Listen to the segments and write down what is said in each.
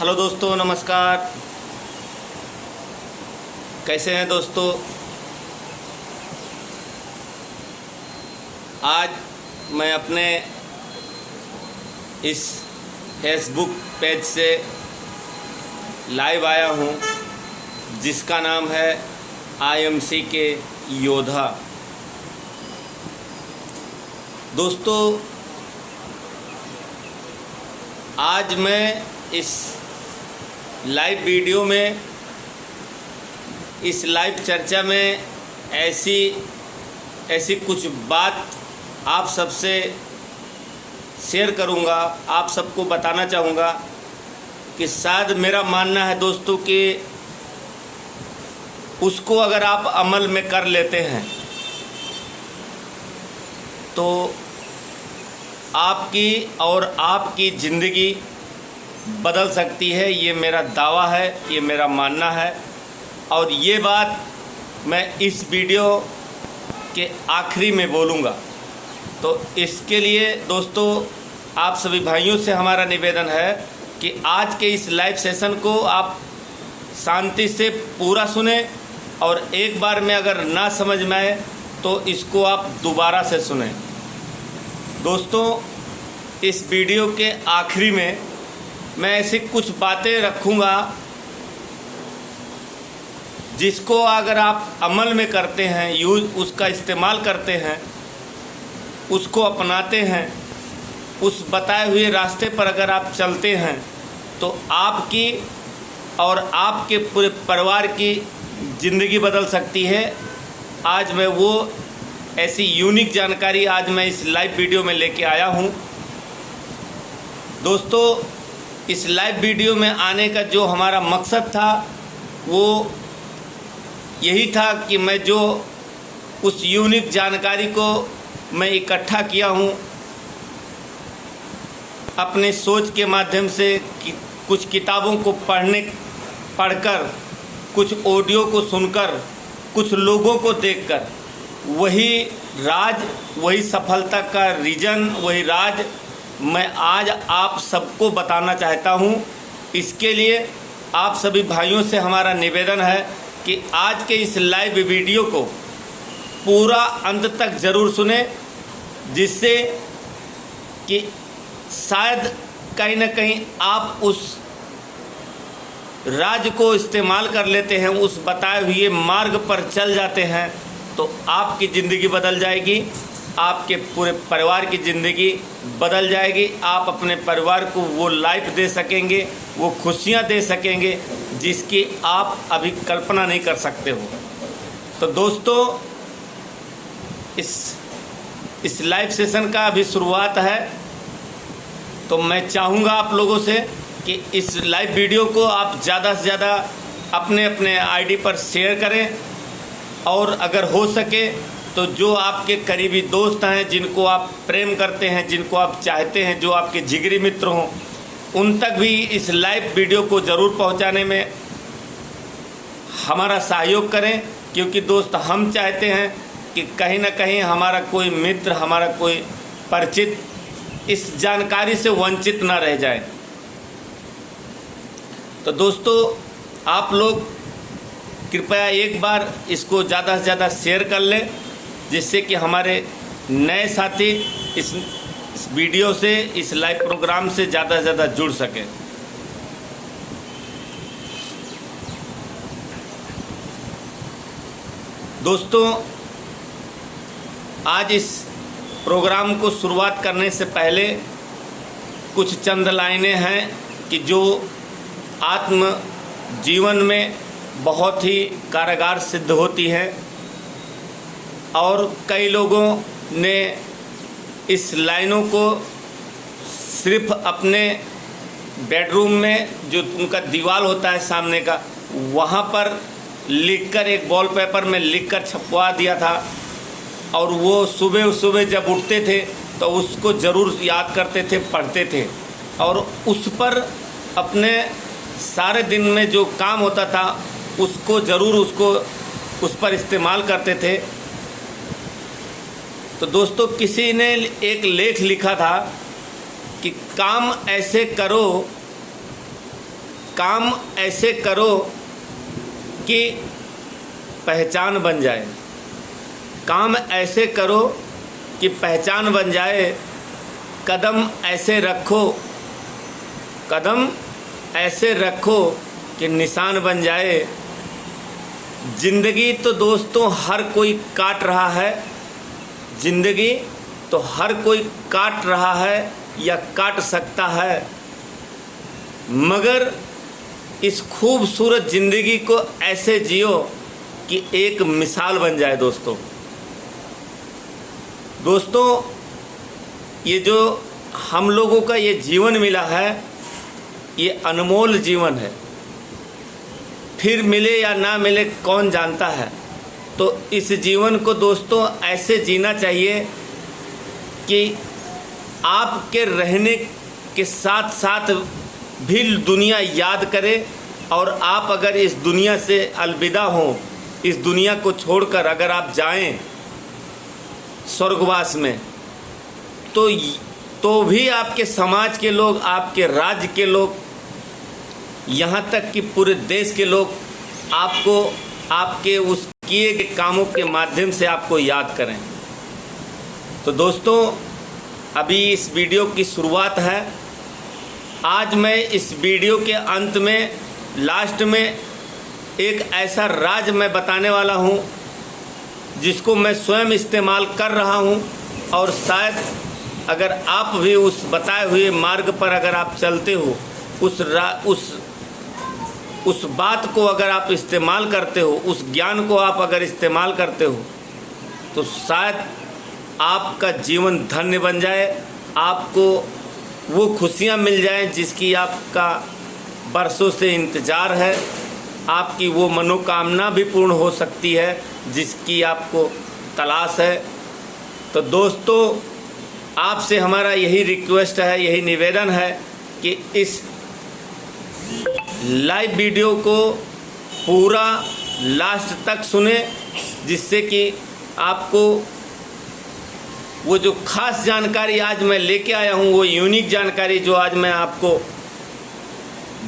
Hello दोस्तों, नमस्कार। कैसे हैं दोस्तों? आज मैं अपने इस फेसबुक पेज से लाइव आया हूं, जिसका नाम है आईएमसी के योद्धा। दोस्तों, आज मैं इस लाइव वीडियो में, इस लाइव चर्चा में ऐसी कुछ बात आप सबसे शेयर करूंगा, आप सबको बताना चाहूँगा कि शायद मेरा मानना है दोस्तों कि उसको अगर आप अमल में कर लेते हैं तो आपकी और आपकी ज़िंदगी बदल सकती है। ये मेरा दावा है, ये मेरा मानना है। और ये बात मैं इस वीडियो के आखिरी में बोलूँगा। तो इसके लिए दोस्तों, आप सभी भाइयों से हमारा निवेदन है कि आज के इस लाइव सेशन को आप शांति से पूरा सुने, और एक बार में अगर ना समझ में आए तो इसको आप दोबारा से सुने। दोस्तों, इस वीडियो के आखिरी में मैं ऐसी कुछ बातें रखूँगा जिसको अगर आप अमल में करते हैं, उसका इस्तेमाल करते हैं, उसको अपनाते हैं, उस बताए हुए रास्ते पर अगर आप चलते हैं तो आपकी और आपके पूरे परिवार की ज़िंदगी बदल सकती है। आज मैं वो ऐसी यूनिक जानकारी आज मैं इस लाइव वीडियो में लेके आया हूँ। दोस्तों, इस लाइव वीडियो में आने का जो हमारा मकसद था वो यही था कि मैं जो उस यूनिक जानकारी को मैं इकट्ठा किया हूँ अपने सोच के माध्यम से, कि कुछ किताबों को पढ़कर, कुछ ऑडियो को सुनकर, कुछ लोगों को देखकर, वही राज, वही सफलता का रीजन, वही राज मैं आज आप सबको बताना चाहता हूँ। इसके लिए आप सभी भाइयों से हमारा निवेदन है कि आज के इस लाइव वीडियो को पूरा अंत तक ज़रूर सुने, जिससे कि शायद कहीं ना कहीं आप उस राज को इस्तेमाल कर लेते हैं, उस बताए हुए मार्ग पर चल जाते हैं, तो आपकी ज़िंदगी बदल जाएगी, आपके पूरे परिवार की ज़िंदगी बदल जाएगी। आप अपने परिवार को वो लाइफ दे सकेंगे, वो खुशियाँ दे सकेंगे जिसकी आप अभी कल्पना नहीं कर सकते हो। तो दोस्तों, इस लाइव सेशन का अभी शुरुआत है, तो मैं चाहूँगा आप लोगों से कि इस लाइव वीडियो को आप ज़्यादा से ज़्यादा अपने अपने आईडी पर शेयर करें, और अगर हो सके तो जो आपके करीबी दोस्त हैं, जिनको आप प्रेम करते हैं, जिनको आप चाहते हैं, जो आपके जिगरी मित्र हों, उन तक भी इस लाइव वीडियो को ज़रूर पहुंचाने में हमारा सहयोग करें। क्योंकि दोस्त, हम चाहते हैं कि कहीं ना कहीं हमारा कोई मित्र, हमारा कोई परिचित इस जानकारी से वंचित ना रह जाए। तो दोस्तों, आप लोग कृपया एक बार इसको ज़्यादा से ज़्यादा शेयर कर लें, जिससे कि हमारे नए साथी इस वीडियो से, इस लाइव प्रोग्राम से ज़्यादा से ज़्यादा जुड़ सकें। दोस्तों, आज इस प्रोग्राम को शुरुआत करने से पहले कुछ चंद लाइनें हैं कि जो आत्म जीवन में बहुत ही कारगर सिद्ध होती हैं, और कई लोगों ने इस लाइनों को सिर्फ अपने बेडरूम में, जो उनका दीवार होता है सामने का, वहाँ पर लिखकर, एक वॉलपेपर में लिखकर छपवा दिया था, और वो सुबह सुबह जब उठते थे तो उसको ज़रूर याद करते थे, पढ़ते थे, और उस पर अपने सारे दिन में जो काम होता था उसको ज़रूर उस पर इस्तेमाल करते थे। तो दोस्तों, किसी ने एक लेख लिखा था कि काम ऐसे करो काम ऐसे करो कि पहचान बन जाए। काम ऐसे करो कि पहचान बन जाए। कदम ऐसे रखो, कदम ऐसे रखो कि निशान बन जाए। ज़िंदगी तो दोस्तों हर कोई काट रहा है, ज़िंदगी तो हर कोई काट रहा है या काट सकता है, मगर इस खूबसूरत ज़िंदगी को ऐसे जियो कि एक मिसाल बन जाए। दोस्तों ये जो हम लोगों का ये जीवन मिला है, ये अनमोल जीवन है। फिर मिले या ना मिले कौन जानता है। तो इस जीवन को दोस्तों ऐसे जीना चाहिए कि आपके रहने के साथ साथ भी दुनिया याद करे, और आप अगर इस दुनिया से अलविदा हों, इस दुनिया को छोड़कर अगर आप जाएं स्वर्गवास में, तो भी आपके समाज के लोग, आपके राज्य के लोग, यहाँ तक कि पूरे देश के लोग आपको आपके उस किए गए कामों के माध्यम से आपको याद करें। तो दोस्तों अभी इस वीडियो की शुरुआत है। आज मैं इस वीडियो के अंत में, लास्ट में एक ऐसा राज मैं बताने वाला हूँ जिसको मैं स्वयं इस्तेमाल कर रहा हूँ, और शायद अगर आप भी उस बताए हुए मार्ग पर अगर आप चलते हो, उस बात को अगर आप इस्तेमाल करते हो, उस ज्ञान को आप अगर इस्तेमाल करते हो, तो शायद आपका जीवन धन्य बन जाए, आपको वो खुशियाँ मिल जाएं जिसकी आपका बरसों से इंतज़ार है, आपकी वो मनोकामना भी पूर्ण हो सकती है जिसकी आपको तलाश है। तो दोस्तों आपसे हमारा यही रिक्वेस्ट है, यही निवेदन है कि इस लाइव वीडियो को पूरा लास्ट तक सुने, जिससे कि आपको वो जो खास जानकारी आज मैं लेके आया हूँ, वो यूनिक जानकारी जो आज मैं आपको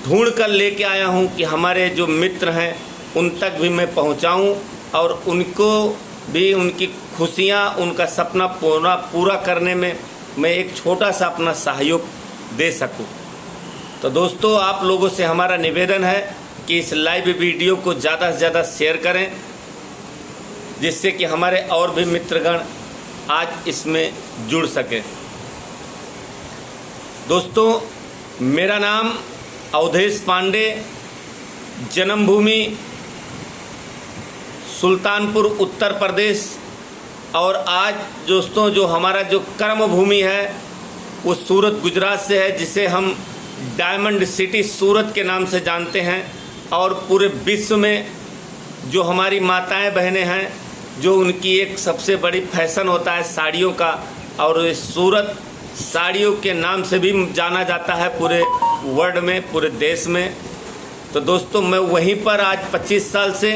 ढूंढ कर लेके आया हूँ कि हमारे जो मित्र हैं उन तक भी मैं पहुँचाऊँ, और उनको भी उनकी खुशियाँ, उनका सपना पूरा करने में मैं एक छोटा सा अपना सहयोग दे सकूँ। तो दोस्तों आप लोगों से हमारा निवेदन है कि इस लाइव वीडियो को ज़्यादा से ज़्यादा शेयर करें, जिससे कि हमारे और भी मित्रगण आज इसमें जुड़ सके। दोस्तों मेरा नाम अवधेश पांडे, जन्मभूमि सुल्तानपुर उत्तर प्रदेश, और आज दोस्तों जो हमारा जो कर्म भूमि है वो सूरत गुजरात से है, जिसे हम डायमंड सिटी सूरत के नाम से जानते हैं। और पूरे विश्व में जो हमारी माताएं बहनें हैं, जो उनकी एक सबसे बड़ी फैशन होता है साड़ियों का, और सूरत साड़ियों के नाम से भी जाना जाता है पूरे वर्ल्ड में, पूरे देश में। तो दोस्तों मैं वहीं पर आज 25 साल से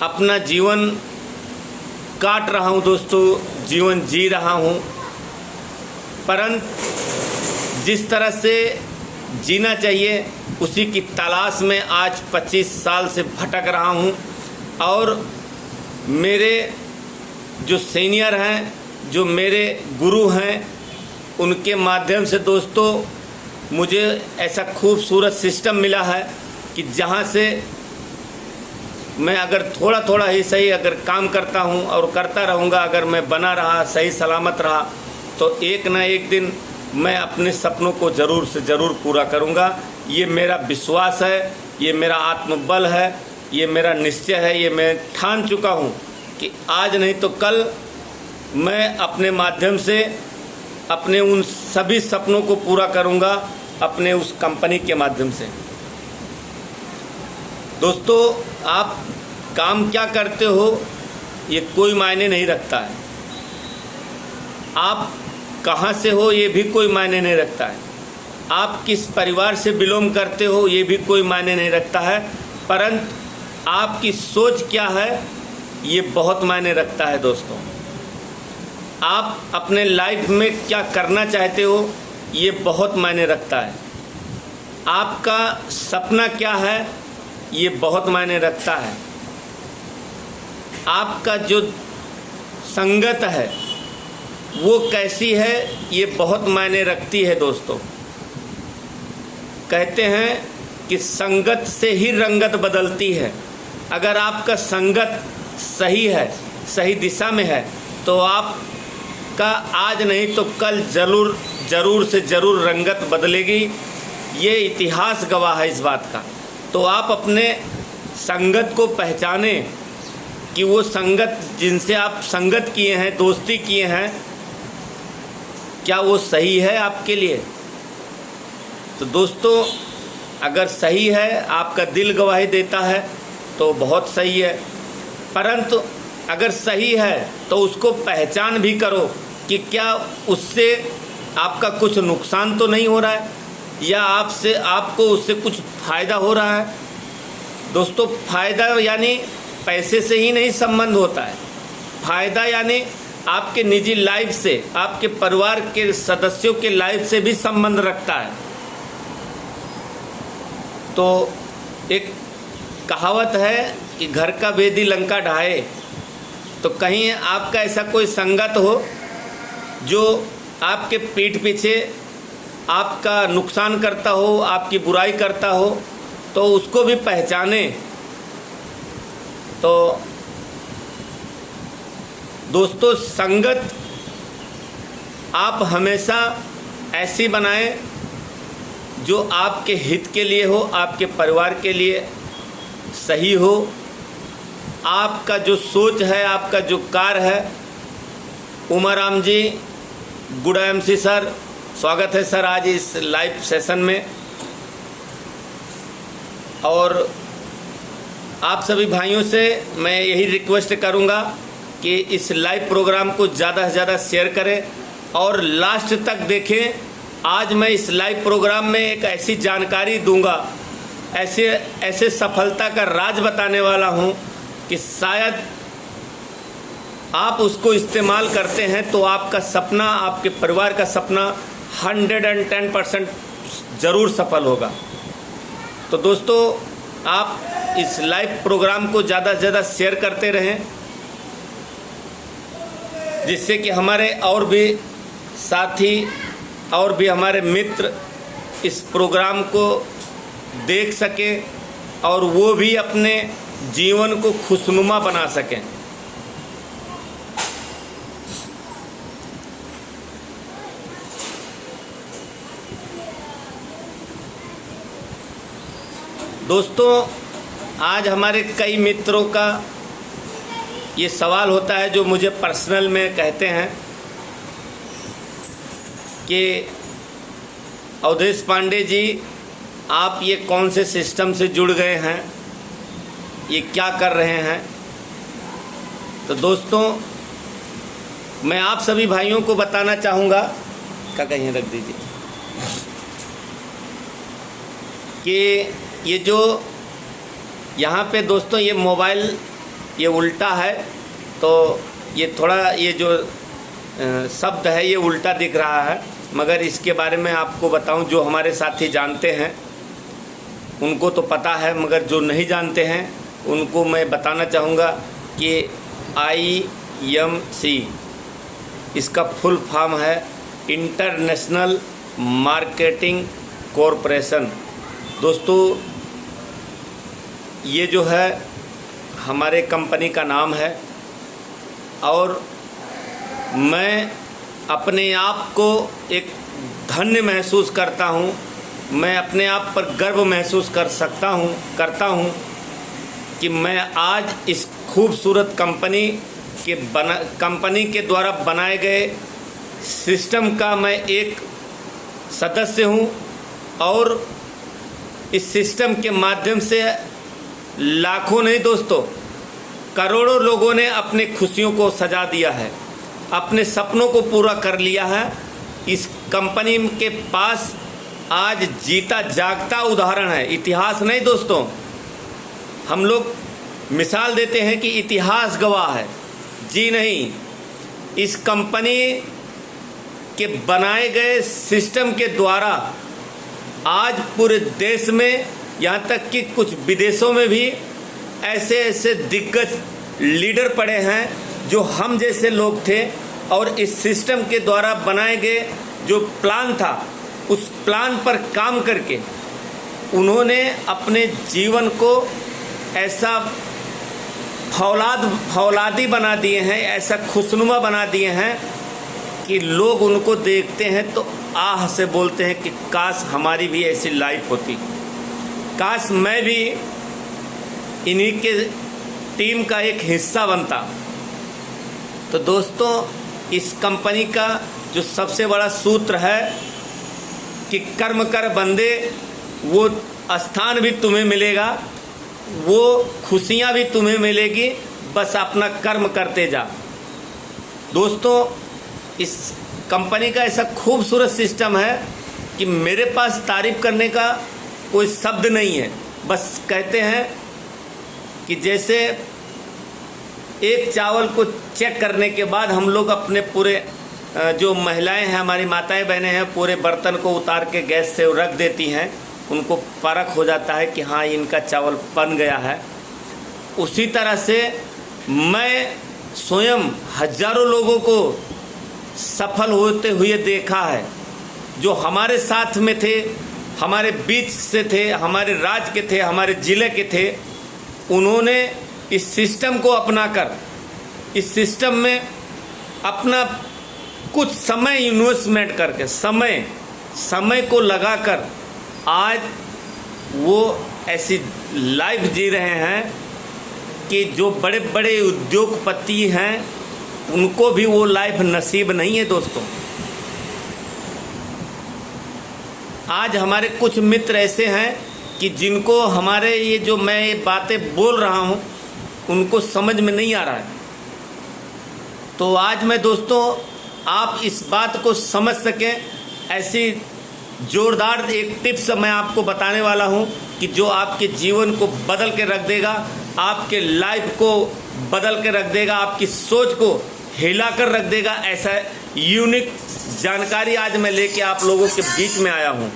अपना जीवन काट रहा हूँ दोस्तों, जीवन जी रहा हूँ। परंतु जिस तरह से जीना चाहिए उसी की तलाश में आज 25 साल से भटक रहा हूँ। और मेरे जो सीनियर हैं, जो मेरे गुरु हैं, उनके माध्यम से दोस्तों मुझे ऐसा खूबसूरत सिस्टम मिला है कि जहाँ से मैं अगर थोड़ा थोड़ा ही सही अगर काम करता हूँ और करता रहूँगा, अगर मैं बना रहा, सही सलामत रहा, तो एक ना एक दिन मैं अपने सपनों को ज़रूर से ज़रूर पूरा करूँगा। ये मेरा विश्वास है, ये मेरा आत्मबल है, ये मेरा निश्चय है। ये मैं ठान चुका हूँ कि आज नहीं तो कल मैं अपने माध्यम से अपने उन सभी सपनों को पूरा करूँगा, अपने उस कंपनी के माध्यम से। दोस्तों आप काम क्या करते हो ये कोई मायने नहीं रखता है, आप कहाँ से हो ये भी कोई मायने नहीं रखता है, आप किस परिवार से बिलोंग करते हो ये भी कोई मायने नहीं रखता है, परंतु आपकी सोच क्या है ये बहुत मायने रखता है। दोस्तों आप अपने लाइफ में क्या करना चाहते हो ये बहुत मायने रखता है। आपका सपना क्या है ये बहुत मायने रखता है। आपका जो संगत है वो कैसी है ये बहुत मायने रखती है दोस्तों। कहते हैं कि संगत से ही रंगत बदलती है। अगर आपका संगत सही है, सही दिशा में है, तो आपका आज नहीं तो कल ज़रूर से ज़रूर रंगत बदलेगी। ये इतिहास गवाह है इस बात का। तो आप अपने संगत को पहचाने कि वो संगत जिनसे आप संगत किए हैं, दोस्ती किए हैं, क्या वो सही है आपके लिए। तो दोस्तों अगर सही है, आपका दिल गवाही देता है तो बहुत सही है, परंतु अगर सही है तो उसको पहचान भी करो कि क्या उससे आपका कुछ नुकसान तो नहीं हो रहा है या आपको उससे कुछ फ़ायदा हो रहा है। दोस्तों फ़ायदा यानी पैसे से ही नहीं संबंध होता है। फ़ायदा यानी आपके निजी लाइफ से, आपके परिवार के सदस्यों के लाइफ से भी संबंध रखता है। तो एक कहावत है कि घर का भेदी लंका ढाए। तो कहीं आपका ऐसा कोई संगत हो जो आपके पीठ पीछे आपका नुकसान करता हो, आपकी बुराई करता हो, तो उसको भी पहचाने। तो दोस्तों संगत आप हमेशा ऐसी बनाएं जो आपके हित के लिए हो, आपके परिवार के लिए सही हो। आपका जो सोच है, आपका जो कार्य है। उमाराम जी, गुड एमसी सर, स्वागत है सर आज इस लाइव सेशन में। और आप सभी भाइयों से मैं यही रिक्वेस्ट करूंगा कि इस लाइव प्रोग्राम को ज़्यादा से ज़्यादा शेयर करें और लास्ट तक देखें। आज मैं इस लाइव प्रोग्राम में एक ऐसी जानकारी दूंगा, ऐसे सफलता का राज बताने वाला हूं कि शायद आप उसको इस्तेमाल करते हैं तो आपका सपना, आपके परिवार का सपना 110% ज़रूर सफल होगा। तो दोस्तों आप इस लाइव प्रोग्राम को ज़्यादा से ज़्यादा शेयर करते रहें, जिससे कि हमारे और भी साथी और भी हमारे मित्र इस प्रोग्राम को देख सकें और वो भी अपने जीवन को खुशनुमा बना सकें। दोस्तों आज हमारे कई मित्रों का ये सवाल होता है जो मुझे पर्सनल में कहते हैं कि अवधेश पांडे जी आप ये कौन से सिस्टम से जुड़ गए हैं, ये क्या कर रहे हैं। तो दोस्तों मैं आप सभी भाइयों को बताना चाहूँगा, क्या कहीं रख दीजिए, कि ये जो यहाँ पे दोस्तों ये मोबाइल ये उल्टा है, तो ये थोड़ा ये जो शब्द है ये उल्टा दिख रहा है, मगर इसके बारे में आपको बताऊं, जो हमारे साथी जानते हैं उनको तो पता है, मगर जो नहीं जानते हैं उनको मैं बताना चाहूँगा कि IMC इसका फुल फॉर्म है इंटरनेशनल मार्केटिंग कॉरपोरेशन। दोस्तों ये जो है हमारे कंपनी का नाम है और मैं अपने आप को एक धन्य महसूस करता हूँ, मैं अपने आप पर गर्व महसूस करता हूँ कि मैं आज इस खूबसूरत कंपनी के द्वारा बनाए गए सिस्टम का मैं एक सदस्य हूँ और इस सिस्टम के माध्यम से लाखों नहीं दोस्तों करोड़ों लोगों ने अपनी खुशियों को सजा दिया है, अपने सपनों को पूरा कर लिया है। इस कंपनी के पास आज जीता जागता उदाहरण है, इतिहास नहीं दोस्तों। हम लोग मिसाल देते हैं कि इतिहास गवाह है, जी नहीं। इस कंपनी कि बनाए गए सिस्टम के द्वारा आज पूरे देश में, यहाँ तक कि कुछ विदेशों में भी ऐसे ऐसे दिग्गज लीडर पड़े हैं जो हम जैसे लोग थे, और इस सिस्टम के द्वारा बनाए गए जो प्लान था उस प्लान पर काम करके उन्होंने अपने जीवन को ऐसा फौलादी बना दिए हैं, ऐसा खुशनुमा बना दिए हैं कि लोग उनको देखते हैं तो आह से बोलते हैं कि काश हमारी भी ऐसी लाइफ होती, काश मैं भी इन्हीं के टीम का एक हिस्सा बनता। तो दोस्तों, इस कंपनी का जो सबसे बड़ा सूत्र है कि कर्म कर बंदे, वो स्थान भी तुम्हें मिलेगा, वो खुशियाँ भी तुम्हें मिलेगी, बस अपना कर्म करते जा। दोस्तों, इस कंपनी का ऐसा खूबसूरत सिस्टम है कि मेरे पास तारीफ़ करने का कोई शब्द नहीं है। बस कहते हैं कि जैसे एक चावल को चेक करने के बाद हम लोग अपने पूरे जो महिलाएं हैं, हमारी माताएं बहनें हैं, पूरे बर्तन को उतार के गैस से रख देती हैं, उनको परख हो जाता है कि हाँ इनका चावल बन गया है। उसी तरह से मैं स्वयं हजारों लोगों को सफल होते हुए देखा है, जो हमारे साथ में थे, हमारे बीच से थे, हमारे राज्य के थे, हमारे ज़िले के थे। उन्होंने इस सिस्टम को अपनाकर, इस सिस्टम में अपना कुछ समय इन्वेस्टमेंट करके, समय को लगाकर आज वो ऐसी लाइफ जी रहे हैं कि जो बड़े बड़े उद्योगपति हैं उनको भी वो लाइफ नसीब नहीं है। दोस्तों, आज हमारे कुछ मित्र ऐसे हैं कि जिनको हमारे ये जो मैं ये बातें बोल रहा हूँ उनको समझ में नहीं आ रहा है। तो आज मैं दोस्तों, आप इस बात को समझ सकें, ऐसी जोरदार एक टिप्स मैं आपको बताने वाला हूं कि जो आपके जीवन को बदल के रख देगा, आपके लाइफ को बदल के रख देगा, आपकी सोच को हिला कर रख देगा। ऐसा यूनिक जानकारी आज मैं लेके आप लोगों के बीच में आया हूं।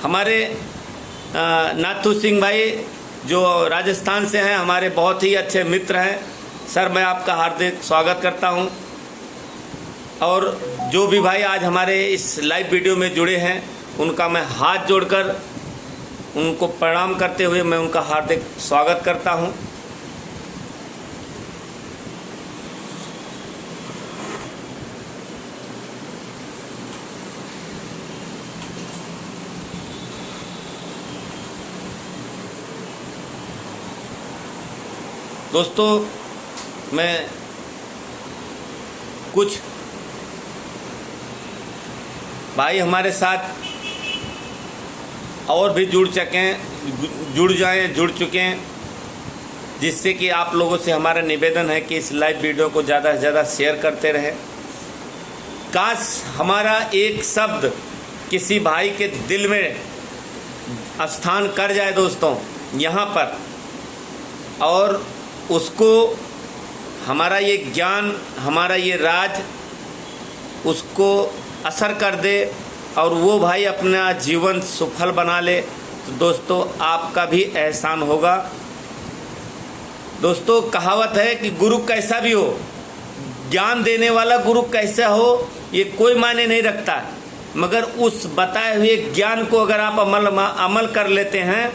हमारे नाथू सिंह भाई जो राजस्थान से हैं, हमारे बहुत ही अच्छे मित्र हैं। सर, मैं आपका हार्दिक स्वागत करता हूं। और जो भी भाई आज हमारे इस लाइव वीडियो में जुड़े हैं, उनका मैं हाथ जोड़कर उनको प्रणाम करते हुए मैं उनका हार्दिक स्वागत करता हूं। दोस्तों, मैं कुछ भाई हमारे साथ और भी जुड़ चुके हैं, जिससे कि आप लोगों से हमारा निवेदन है कि इस लाइव वीडियो को ज़्यादा से ज़्यादा शेयर करते रहें। काश हमारा एक शब्द किसी भाई के दिल में स्थान कर जाए दोस्तों यहाँ पर, और उसको हमारा ये ज्ञान, हमारा ये राज उसको असर कर दे और वो भाई अपना जीवन सफल बना ले, तो दोस्तों आपका भी एहसान होगा। दोस्तों, कहावत है कि गुरु कैसा भी हो, ज्ञान देने वाला गुरु कैसा हो ये कोई मायने नहीं रखता, मगर उस बताए हुए ज्ञान को अगर आप अमल कर लेते हैं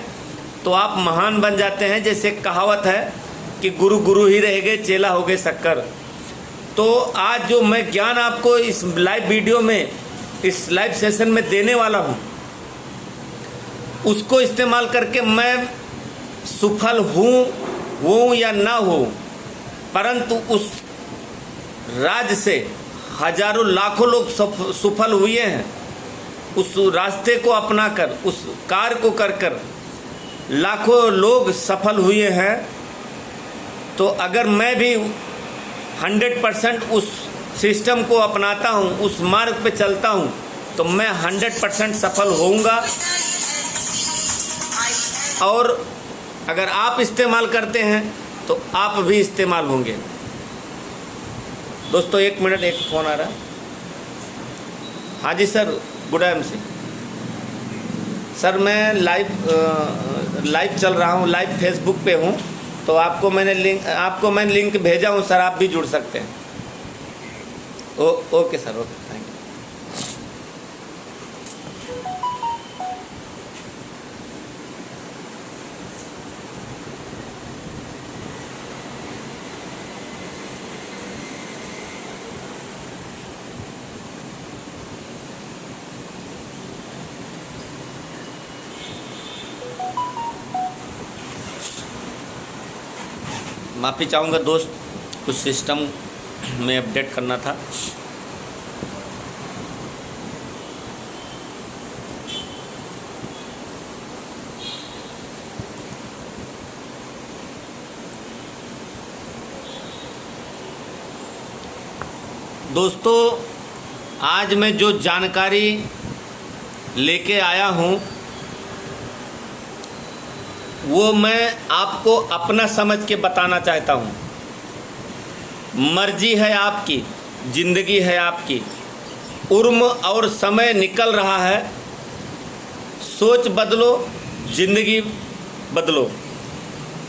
तो आप महान बन जाते हैं। जैसे कहावत है कि गुरु गुरु ही रह गए, चेला हो गए शक्कर। तो आज जो मैं ज्ञान आपको इस लाइव वीडियो में, इस लाइव सेशन में देने वाला हूँ, उसको इस्तेमाल करके मैं सफल हूँ या ना हो, परंतु उस राज से हजारों लाखों लोग सफल हुए हैं। उस रास्ते को अपनाकर, उस कार्य को कर लाखों लोग सफल हुए हैं। तो अगर मैं भी 100% उस सिस्टम को अपनाता हूँ, उस मार्ग पे चलता हूँ, तो मैं 100% सफल होऊंगा। और अगर आप इस्तेमाल करते हैं तो आप भी इस्तेमाल होंगे। दोस्तों, एक मिनट, एक फ़ोन आ रहा है। हाँ जी सर, गुड एमसी सर, मैं लाइव चल रहा हूँ, लाइव फेसबुक पे हूँ, तो आपको मैंने लिंक भेजा हूँ सर, आप भी जुड़ सकते हैं। Okay sir, okay, thank you. माफ़ी चाहूँगा दोस्त, कुछ सिस्टम में अपडेट करना था। दोस्तों, आज मैं जो जानकारी लेके आया हूँ वो मैं आपको अपना समझ के बताना चाहता हूँ। मर्जी है आपकी, ज़िंदगी है आपकी, उम्र और समय निकल रहा है। सोच बदलो, ज़िंदगी बदलो।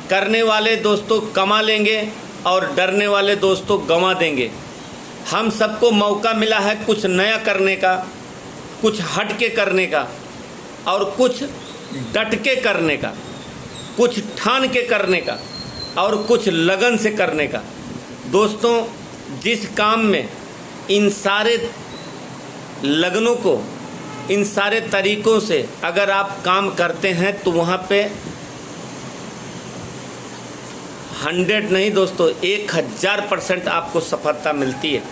करने वाले दोस्तों कमा लेंगे और डरने वाले दोस्तों गंवा देंगे। हम सबको मौका मिला है कुछ नया करने का, कुछ हट के करने का और कुछ डट के करने का, कुछ ठान के करने का और कुछ लगन से करने का। दोस्तों, जिस काम में इन सारे लगनों को, इन सारे तरीक़ों से अगर आप काम करते हैं तो वहाँ पे 100 नहीं दोस्तों, 1000% आपको सफलता मिलती है।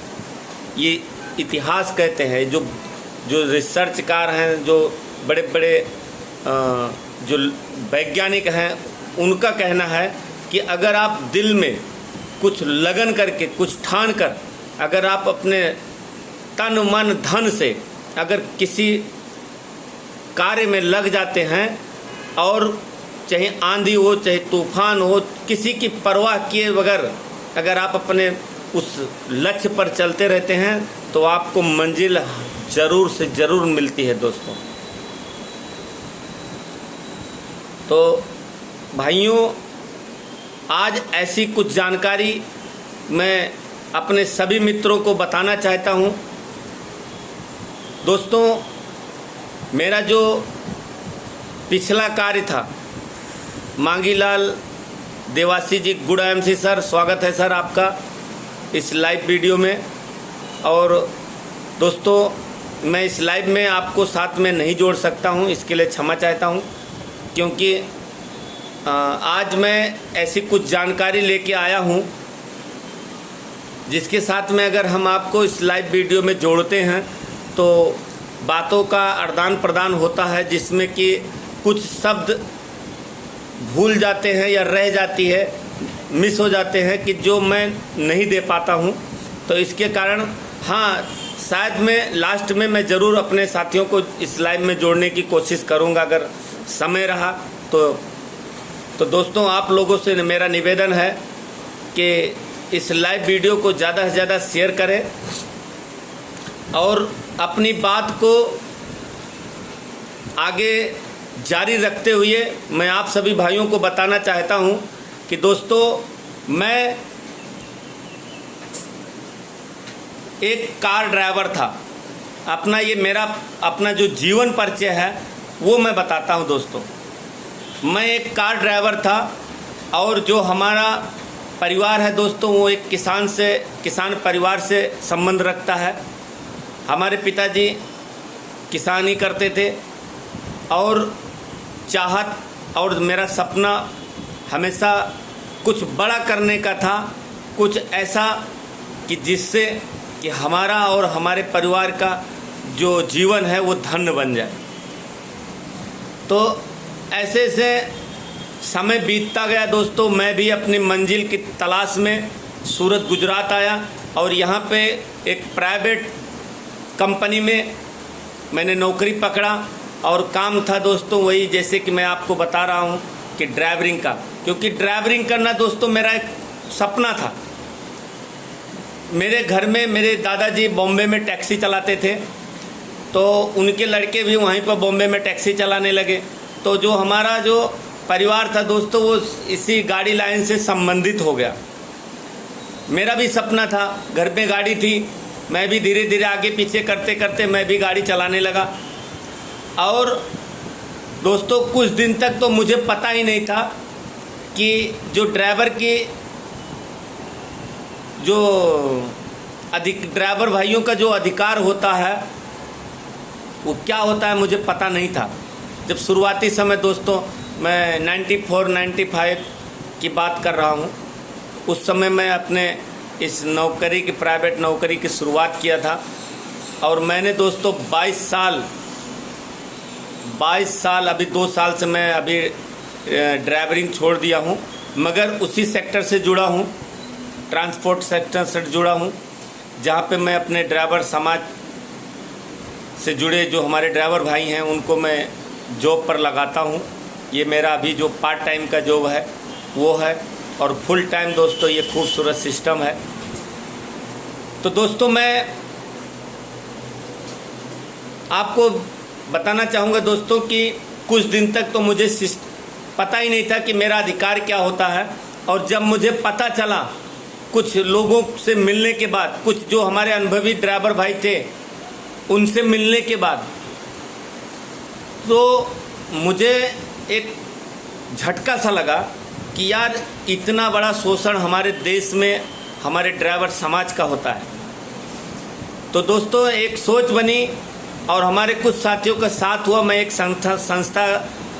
ये इतिहास कहते हैं, जो रिसर्चकार हैं, जो बड़े बड़े जो वैज्ञानिक हैं, उनका कहना है कि अगर आप दिल में कुछ लगन करके, कुछ ठान कर, अगर आप अपने तन मन धन से अगर किसी कार्य में लग जाते हैं और चाहे आंधी हो, चाहे तूफान हो, किसी की परवाह किए बगैर अगर आप अपने उस लक्ष्य पर चलते रहते हैं तो आपको मंजिल ज़रूर से ज़रूर मिलती है दोस्तों। तो भाइयों, आज ऐसी कुछ जानकारी मैं अपने सभी मित्रों को बताना चाहता हूँ। दोस्तों, मेरा जो पिछला कार्य था, मांगीलाल देवासी जी, गुड एमसी सर, स्वागत है सर आपका इस लाइव वीडियो में। और दोस्तों, मैं इस लाइव में आपको साथ में नहीं जोड़ सकता हूँ, इसके लिए क्षमा चाहता हूँ, क्योंकि आज मैं ऐसी कुछ जानकारी लेके आया हूँ जिसके साथ में अगर हम आपको इस लाइव वीडियो में जोड़ते हैं तो बातों का आदान प्रदान होता है, जिसमें कि कुछ शब्द भूल जाते हैं या रह जाती है, मिस हो जाते हैं कि जो मैं नहीं दे पाता हूँ। तो इसके कारण हाँ, शायद मैं लास्ट में मैं ज़रूर अपने साथियों को इस लाइव में जोड़ने की कोशिश करूँगा अगर समय रहा तो दोस्तों, आप लोगों से मेरा निवेदन है कि इस लाइव वीडियो को ज़्यादा से ज़्यादा शेयर करें और अपनी बात को आगे जारी रखते हुए मैं आप सभी भाइयों को बताना चाहता हूं कि दोस्तों, मैं एक कार ड्राइवर था। ये मेरा अपना जो जीवन परिचय है वो मैं बताता हूं दोस्तों। मैं एक कार ड्राइवर था और जो हमारा परिवार है दोस्तों, वो एक किसान परिवार से संबंध रखता है। हमारे पिताजी किसानी करते थे और चाहत और मेरा सपना हमेशा कुछ बड़ा करने का था, कुछ ऐसा कि जिससे कि हमारा और हमारे परिवार का जो जीवन है वो धन्य बन जाए। तो ऐसे से समय बीतता गया दोस्तों। मैं भी अपनी मंजिल की तलाश में सूरत गुजरात आया और यहाँ पे एक प्राइवेट कंपनी में मैंने नौकरी पकड़ा और काम था दोस्तों वही, जैसे कि मैं आपको बता रहा हूँ कि ड्राइवरिंग का, क्योंकि ड्राइवरिंग करना दोस्तों मेरा एक सपना था। मेरे घर में मेरे दादाजी बॉम्बे में टैक्सी चलाते थे तो उनके लड़के भी वहीं पर बॉम्बे में टैक्सी चलाने लगे। तो जो हमारा जो परिवार था दोस्तों, वो इसी गाड़ी लाइन से संबंधित हो गया। मेरा भी सपना था, घर पे गाड़ी थी, मैं भी धीरे धीरे आगे पीछे करते करते मैं भी गाड़ी चलाने लगा। और दोस्तों कुछ दिन तक तो मुझे पता ही नहीं था कि जो ड्राइवर की जो ड्राइवर भाइयों का जो अधिकार होता है वो क्या होता है, मुझे पता नहीं था। जब शुरुआती समय दोस्तों, मैं 94-95 की बात कर रहा हूँ, उस समय मैं अपने इस नौकरी की, प्राइवेट नौकरी की शुरुआत किया था। और मैंने दोस्तों 22 साल, अभी 2 साल से मैं अभी ड्राइवरिंग छोड़ दिया हूँ, मगर उसी सेक्टर से जुड़ा हूँ, ट्रांसपोर्ट सेक्टर से जुड़ा हूँ, जहाँ पे मैं अपने ड्राइवर समाज से जुड़े जो हमारे ड्राइवर भाई हैं उनको मैं जॉब पर लगाता हूँ। ये मेरा अभी जो पार्ट टाइम का जॉब है वो है, और फुल टाइम दोस्तों ये खूबसूरत सिस्टम है। तो दोस्तों मैं आपको बताना चाहूँगा दोस्तों कि कुछ दिन तक तो मुझे पता ही नहीं था कि मेरा अधिकार क्या होता है। और जब मुझे पता चला कुछ लोगों से मिलने के बाद, कुछ जो हमारे अनुभवी ड्राइवर भाई थे उनसे मिलने के बाद, तो मुझे एक झटका सा लगा कि यार इतना बड़ा शोषण हमारे देश में हमारे ड्राइवर समाज का होता है। तो दोस्तों एक सोच बनी और हमारे कुछ साथियों का साथ हुआ, मैं एक संस्था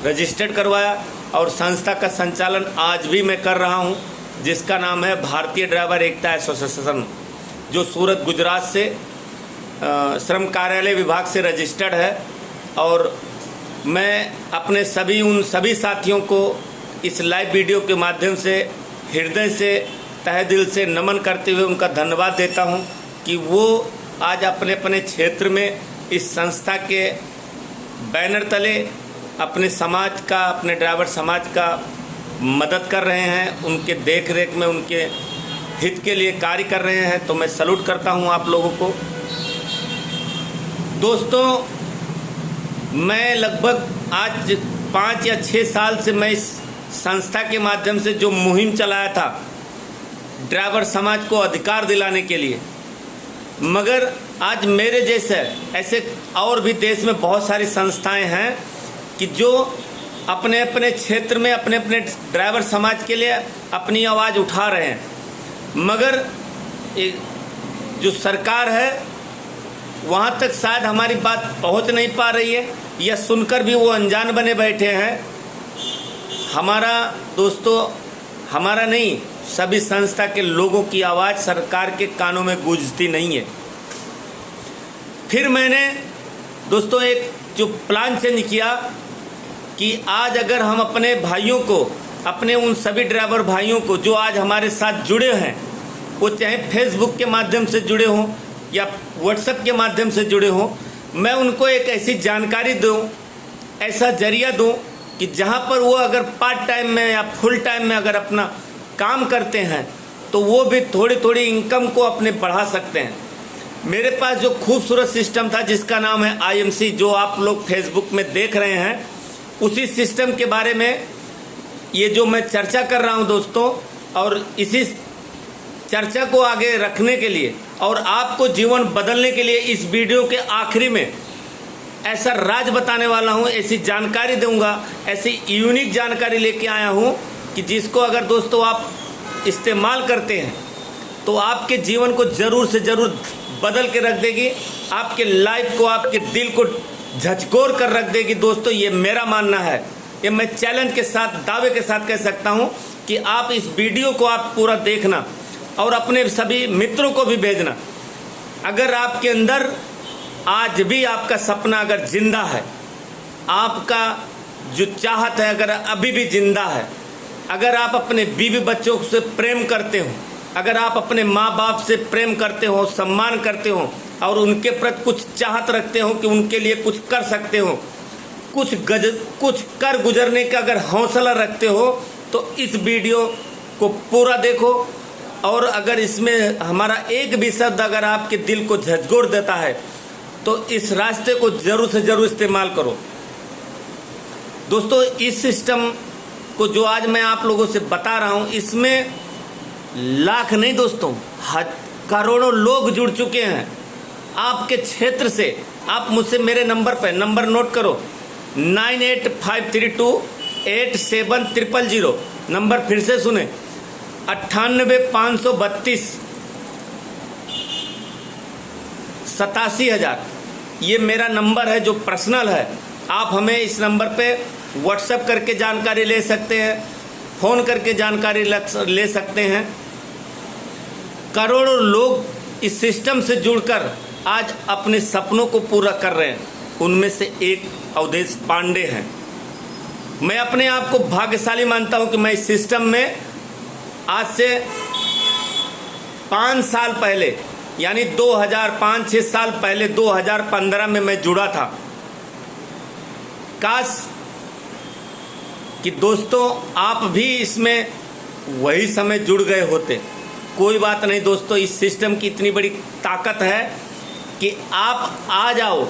रजिस्टर्ड करवाया और संस्था का संचालन आज भी मैं कर रहा हूं, जिसका नाम है भारतीय ड्राइवर एकता एसोसिएशन, जो सूरत गुजरात से श्रम कार्यालय विभाग से रजिस्टर्ड है। और मैं अपने उन सभी साथियों को इस लाइव वीडियो के माध्यम से हृदय से, तहे दिल से नमन करते हुए उनका धन्यवाद देता हूं कि वो आज अपने अपने क्षेत्र में इस संस्था के बैनर तले अपने समाज का, अपने ड्राइवर समाज का मदद कर रहे हैं, उनके देख रेख में उनके हित के लिए कार्य कर रहे हैं। तो मैं सैल्यूट करता हूं आप लोगों को। दोस्तों मैं लगभग आज 5 या 6 साल से मैं इस संस्था के माध्यम से जो मुहिम चलाया था ड्राइवर समाज को अधिकार दिलाने के लिए, मगर आज मेरे जैसे ऐसे और भी देश में बहुत सारी संस्थाएं हैं कि जो अपने अपने क्षेत्र में अपने अपने ड्राइवर समाज के लिए अपनी आवाज़ उठा रहे हैं, मगर जो सरकार है वहाँ तक शायद हमारी बात पहुँच नहीं पा रही है, या सुनकर भी वो अनजान बने बैठे हैं। हमारा दोस्तों, हमारा नहीं, सभी संस्था के लोगों की आवाज़ सरकार के कानों में गूंजती नहीं है। फिर मैंने दोस्तों एक जो प्लान चेंज किया कि आज अगर हम अपने भाइयों को, अपने उन सभी ड्राइवर भाइयों को जो आज हमारे साथ जुड़े हैं, वो चाहे फेसबुक के माध्यम से जुड़े हों या व्हाट्सएप के माध्यम से जुड़े हों, मैं उनको एक ऐसी जानकारी दूं, ऐसा जरिया दूं कि जहां पर वो अगर पार्ट टाइम में या फुल टाइम में अगर अपना काम करते हैं तो वो भी थोड़ी थोड़ी इनकम को अपने बढ़ा सकते हैं। मेरे पास जो खूबसूरत सिस्टम था जिसका नाम है IMC, जो आप लोग फेसबुक में देख रहे हैं, उसी सिस्टम के बारे में ये जो मैं चर्चा कर रहा हूं दोस्तों, और इसी चर्चा को आगे रखने के लिए और आपको जीवन बदलने के लिए इस वीडियो के आखिरी में ऐसा राज बताने वाला हूं, ऐसी जानकारी दूंगा, ऐसी यूनिक जानकारी लेके आया हूं कि जिसको अगर दोस्तों आप इस्तेमाल करते हैं तो आपके जीवन को ज़रूर से ज़रूर बदल के रख देगी, आपके लाइफ को, आपके दिल को झकझोर कर रख देगी। दोस्तों ये मेरा मानना है, ये मैं चैलेंज के साथ, दावे के साथ कह सकता हूं कि आप इस वीडियो को आप पूरा देखना और अपने सभी मित्रों को भी भेजना। अगर आपके अंदर आज भी आपका सपना अगर जिंदा है, आपका जो चाहत है अगर अभी भी जिंदा है, अगर आप अपने बीवी बच्चों से प्रेम करते हो, अगर आप अपने माँ बाप से प्रेम करते हो, सम्मान करते हो और उनके प्रति कुछ चाहत रखते हो कि उनके लिए कुछ कर सकते हो, कुछ कर गुजरने का अगर हौसला रखते हो, तो इस वीडियो को पूरा देखो। और अगर इसमें हमारा एक भी शब्द अगर आपके दिल को झकझोर देता है तो इस रास्ते को ज़रूर से ज़रूर इस्तेमाल करो। दोस्तों, इस सिस्टम को जो आज मैं आप लोगों से बता रहा हूँ, इसमें लाख नहीं दोस्तों, करोड़ों लोग जुड़ चुके हैं आपके क्षेत्र से। आप मुझसे मेरे नंबर नोट करो, 9853287000। नंबर फिर से सुने, 985232 87,000। ये मेरा नंबर है जो पर्सनल है। आप हमें इस नंबर पे व्हाट्सएप करके जानकारी ले सकते हैं, फ़ोन करके जानकारी ले सकते हैं। करोड़ों लोग इस सिस्टम से जुड़कर आज अपने सपनों को पूरा कर रहे हैं। उनमें से एक अवधेश पांडे हैं। मैं अपने आप को भाग्यशाली मानता हूं कि मैं इस सिस्टम में आज से 5 साल पहले, यानी 2005-6 साल पहले 2015 में मैं जुड़ा था। काश कि दोस्तों आप भी इसमें वही समय जुड़ गए होते। कोई बात नहीं दोस्तों, इस सिस्टम की इतनी बड़ी ताकत है कि आप आ जाओ,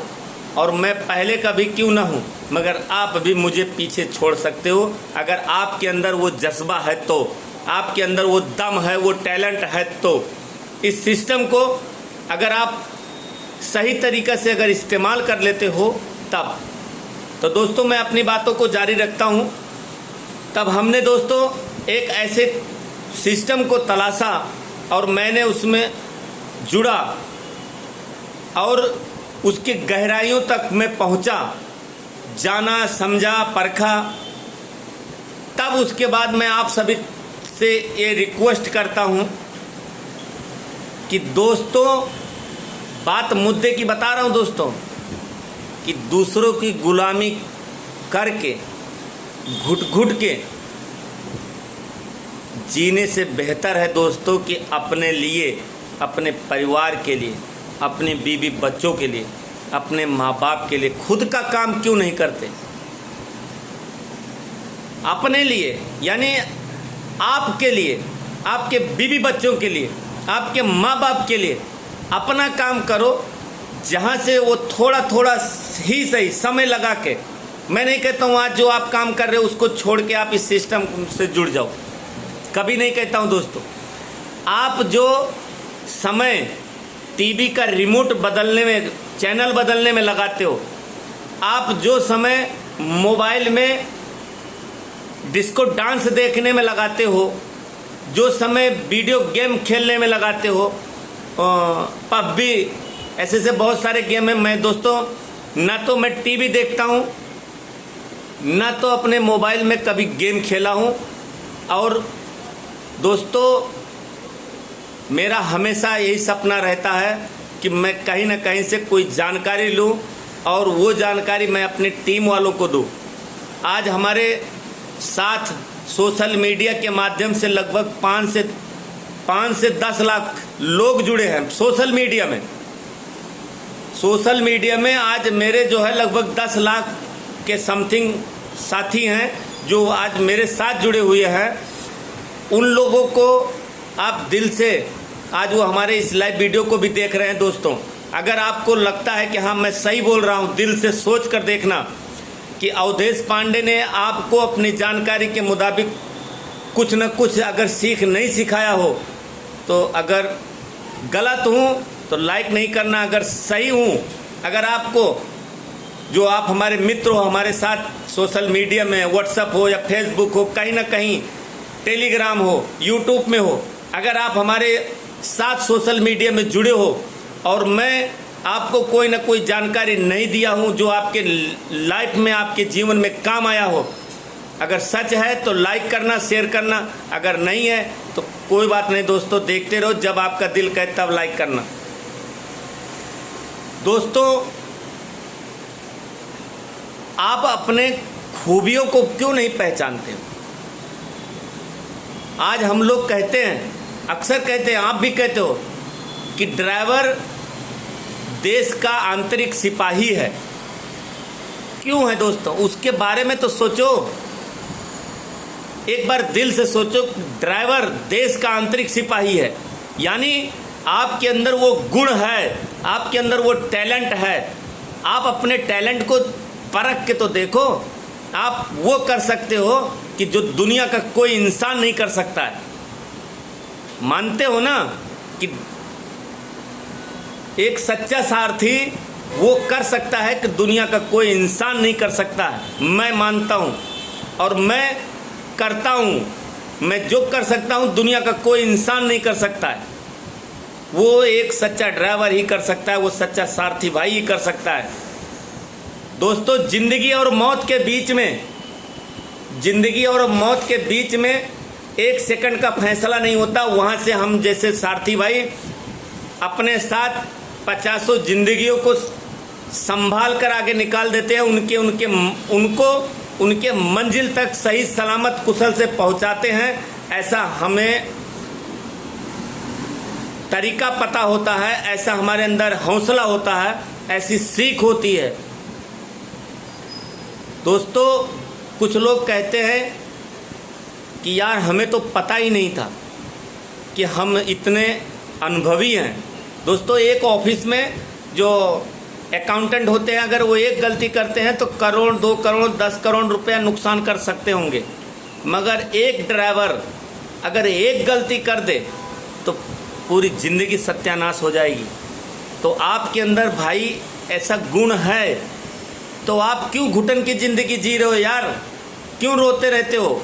और मैं पहले का भी क्यों ना हूँ, मगर आप भी मुझे पीछे छोड़ सकते हो अगर आपके अंदर वो जज्बा है तो, आपके अंदर वो दम है, वो टैलेंट है तो। इस सिस्टम को अगर आप सही तरीक़े से अगर इस्तेमाल कर लेते हो तब। तो दोस्तों, मैं अपनी बातों को जारी रखता हूँ। तब हमने दोस्तों एक ऐसे सिस्टम को तलाशा और मैंने उसमें जुड़ा और उसकी गहराइयों तक मैं पहुंचा, जाना, समझा, परखा। तब उसके बाद मैं आप सभी से ये रिक्वेस्ट करता हूं कि दोस्तों, बात मुद्दे की बता रहा हूं दोस्तों, कि दूसरों की गुलामी करके, घुट घुट के जीने से बेहतर है दोस्तों कि अपने लिए, अपने परिवार के लिए, अपने बीवी बच्चों के लिए, अपने माँ बाप के लिए खुद का काम क्यों नहीं करते। अपने लिए यानी आपके लिए, आपके बीवी बच्चों के लिए, आपके माँ बाप के लिए अपना काम करो, जहाँ से वो थोड़ा थोड़ा ही सही समय लगा के। मैं नहीं कहता हूँ आज जो आप काम कर रहे हो उसको छोड़ के आप इस सिस्टम से जुड़ जाओ, कभी नहीं कहता हूँ दोस्तों। आप जो समय टीवी का रिमोट बदलने में, चैनल बदलने में लगाते हो, आप जो समय मोबाइल में डिस्को डांस देखने में लगाते हो, जो समय वीडियो गेम खेलने में लगाते हो, पबजी, ऐसे बहुत सारे गेम हैं। मैं दोस्तों ना तो मैं टीवी देखता हूँ, ना तो अपने मोबाइल में कभी गेम खेला हूँ। और दोस्तों, मेरा हमेशा यही सपना रहता है कि मैं कहीं ना कहीं से कोई जानकारी लूं और वो जानकारी मैं अपनी टीम वालों को दूं। आज हमारे साथ सोशल मीडिया के माध्यम से लगभग 5 से 10 लाख लोग जुड़े हैं सोशल मीडिया में। सोशल मीडिया में आज मेरे जो है लगभग 10 लाख के समथिंग साथी हैं जो आज मेरे साथ जुड़े हुए हैं। उन लोगों को आप दिल से, आज वो हमारे इस लाइव वीडियो को भी देख रहे हैं दोस्तों, अगर आपको लगता है कि हाँ मैं सही बोल रहा हूँ, दिल से सोच कर देखना कि अवधेश पांडे ने आपको अपनी जानकारी के मुताबिक कुछ न कुछ अगर सीख नहीं सिखाया हो, तो अगर गलत हूँ तो लाइक नहीं करना, अगर सही हूँ, अगर आपको जो आप हमारे मित्र हो, हमारे साथ सोशल मीडिया में, व्हाट्सएप हो या फेसबुक हो, कहीं ना कहीं टेलीग्राम हो, यूट्यूब में हो, अगर आप हमारे साथ सोशल मीडिया में जुड़े हो और मैं आपको कोई ना कोई जानकारी नहीं दिया हूं जो आपके लाइफ में, आपके जीवन में काम आया हो, अगर सच है तो लाइक करना, शेयर करना, अगर नहीं है तो कोई बात नहीं दोस्तों, देखते रहो, जब आपका दिल कहे तब लाइक करना। दोस्तों, आप अपने खूबियों को क्यों नहीं पहचानते? आज हम लोग कहते हैं, अक्सर कहते हैं, आप भी कहते हो कि ड्राइवर देश का आंतरिक सिपाही है। क्यों है दोस्तों? उसके बारे में तो सोचो, एक बार दिल से सोचो। ड्राइवर देश का आंतरिक सिपाही है, यानी आपके अंदर वो गुण है, आपके अंदर वो टैलेंट है, आप अपने टैलेंट को परख के तो देखो। आप वो कर सकते हो कि जो दुनिया का कोई इंसान नहीं कर सकता है। मानते हो ना कि एक सच्चा सारथी वो कर सकता है कि दुनिया का कोई इंसान नहीं कर सकता है। मैं मानता हूँ और मैं करता हूँ। मैं जो कर सकता हूँ दुनिया का कोई इंसान नहीं कर सकता है। वो एक सच्चा ड्राइवर ही कर सकता है, वो सच्चा सारथी भाई ही कर सकता है। दोस्तों, ज़िंदगी और मौत के बीच में, ज़िंदगी और मौत के बीच में एक सेकंड का फैसला नहीं होता। वहाँ से हम जैसे सारथी भाई अपने साथ 50 ज़िंदगियों को संभाल कर आगे निकाल देते हैं। उनको उनके मंजिल तक सही सलामत कुशल से पहुँचाते हैं। ऐसा हमें तरीका पता होता है, ऐसा हमारे अंदर हौसला होता है, ऐसी सीख होती है। दोस्तों, कुछ लोग कहते हैं कि यार हमें तो पता ही नहीं था कि हम इतने अनुभवी हैं। दोस्तों, एक ऑफिस में जो अकाउंटेंट होते हैं, अगर वो एक गलती करते हैं तो करोड़, 2 करोड़, 10 करोड़ रुपया नुकसान कर सकते होंगे। मगर एक ड्राइवर अगर एक गलती कर दे तो पूरी ज़िंदगी सत्यानाश हो जाएगी। तो आपके अंदर भाई ऐसा गुण है, तो आप क्यों घुटन की ज़िंदगी जी रहे हो यार? क्यों रोते रहते हो?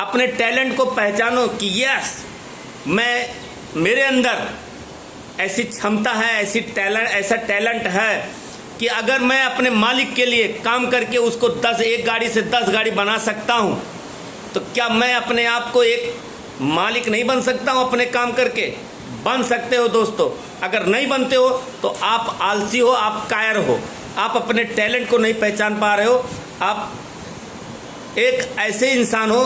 अपने टैलेंट को पहचानो कि यस, मेरे अंदर ऐसी क्षमता है, ऐसा टैलेंट है कि अगर मैं अपने मालिक के लिए काम करके उसको एक गाड़ी से 10 गाड़ी बना सकता हूँ, तो क्या मैं अपने आप को एक मालिक नहीं बन सकता हूँ अपने काम करके? बन सकते हो दोस्तों। अगर नहीं बनते हो तो आप आलसी हो, आप कायर हो, आप अपने टैलेंट को नहीं पहचान पा रहे हो। आप एक ऐसे इंसान हो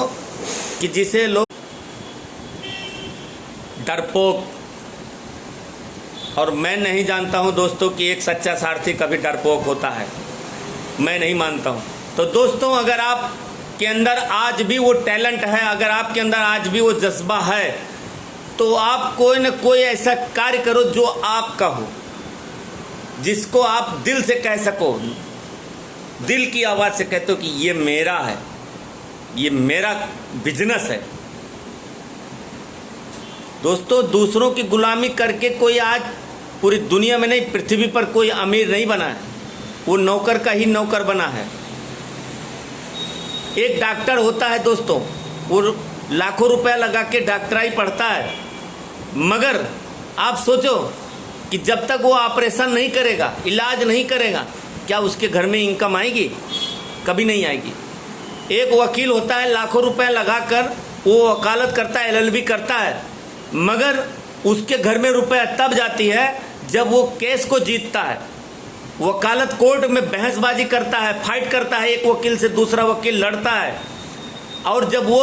कि जिसे लोग डरपोक, और मैं नहीं जानता हूं दोस्तों कि एक सच्चा सारथी कभी डरपोक होता है, मैं नहीं मानता हूं। तो दोस्तों, अगर आप के अंदर आज भी वो टैलेंट है, अगर आपके अंदर आज भी वो जज्बा है, तो आप कोई न कोई ऐसा कार्य करो जो आपका हो, जिसको आप दिल से कह सको, दिल की आवाज़ से कहते हो कि ये मेरा है, ये मेरा बिजनेस है। दोस्तों, दूसरों की गुलामी करके कोई आज पूरी दुनिया में नहीं, पृथ्वी पर कोई अमीर नहीं बना है। वो नौकर का ही नौकर बना है। एक डॉक्टर होता है दोस्तों, वो लाखों रुपया लगा के डॉक्टराई पढ़ता है, मगर आप सोचो कि जब तक वो ऑपरेशन नहीं करेगा, इलाज नहीं करेगा, क्या उसके घर में इनकम आएगी? कभी नहीं आएगी। एक वकील होता है, लाखों रुपए लगाकर वो वकालत करता है, LLB करता है, मगर उसके घर में रुपया तब जाती है जब वो केस को जीतता है। वकालत कोर्ट में बहसबाजी करता है, फाइट करता है, एक वकील से दूसरा वकील लड़ता है, और जब वो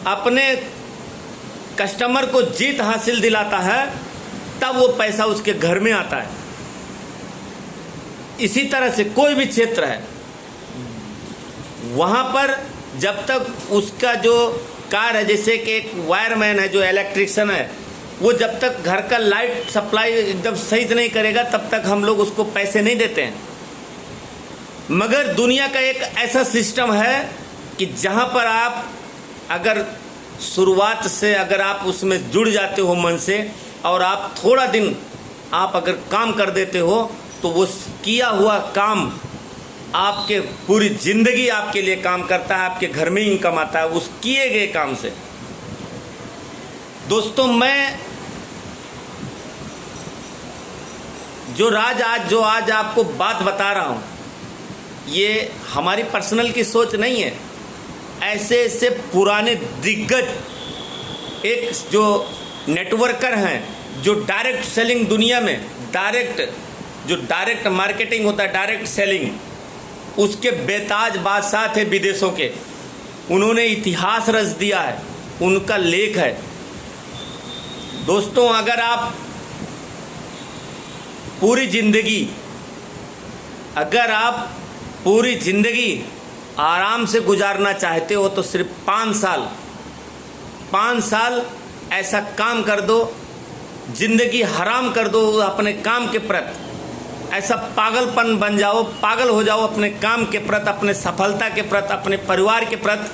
अपने कस्टमर को जीत हासिल दिलाता है, तब वो पैसा उसके घर में आता है। इसी तरह से कोई भी क्षेत्र है, वहाँ पर जब तक उसका जो कार्य है, जैसे कि एक वायरमैन है जो इलेक्ट्रिशियन है, वो जब तक घर का लाइट सप्लाई एकदम सही से नहीं करेगा, तब तक हम लोग उसको पैसे नहीं देते हैं। मगर दुनिया का एक ऐसा सिस्टम है कि जहाँ पर आप अगर शुरुआत से अगर आप उसमें जुड़ जाते हो मन से, और आप थोड़ा दिन आप अगर काम कर देते हो, तो वो किया हुआ काम आपके पूरी ज़िंदगी आपके लिए काम करता है, आपके घर में इनकम आता है उस किए गए काम से। दोस्तों, मैं जो आज आपको बात बता रहा हूँ, ये हमारी पर्सनल की सोच नहीं है। ऐसे ऐसे पुराने दिग्गज एक जो नेटवर्कर हैं, जो डायरेक्ट सेलिंग दुनिया में डायरेक्ट मार्केटिंग होता है, डायरेक्ट सेलिंग, उसके बेताज बादशाह थे विदेशों के। उन्होंने इतिहास रच दिया है, उनका लेख है। दोस्तों, अगर आप पूरी ज़िंदगी आराम से गुजारना चाहते हो, तो सिर्फ 5 साल ऐसा काम कर दो ज़िंदगी हराम कर दो अपने काम के प्रति, ऐसा पागलपन बन जाओ, पागल हो जाओ अपने काम के प्रति, अपने सफलता के प्रति, अपने परिवार के प्रति,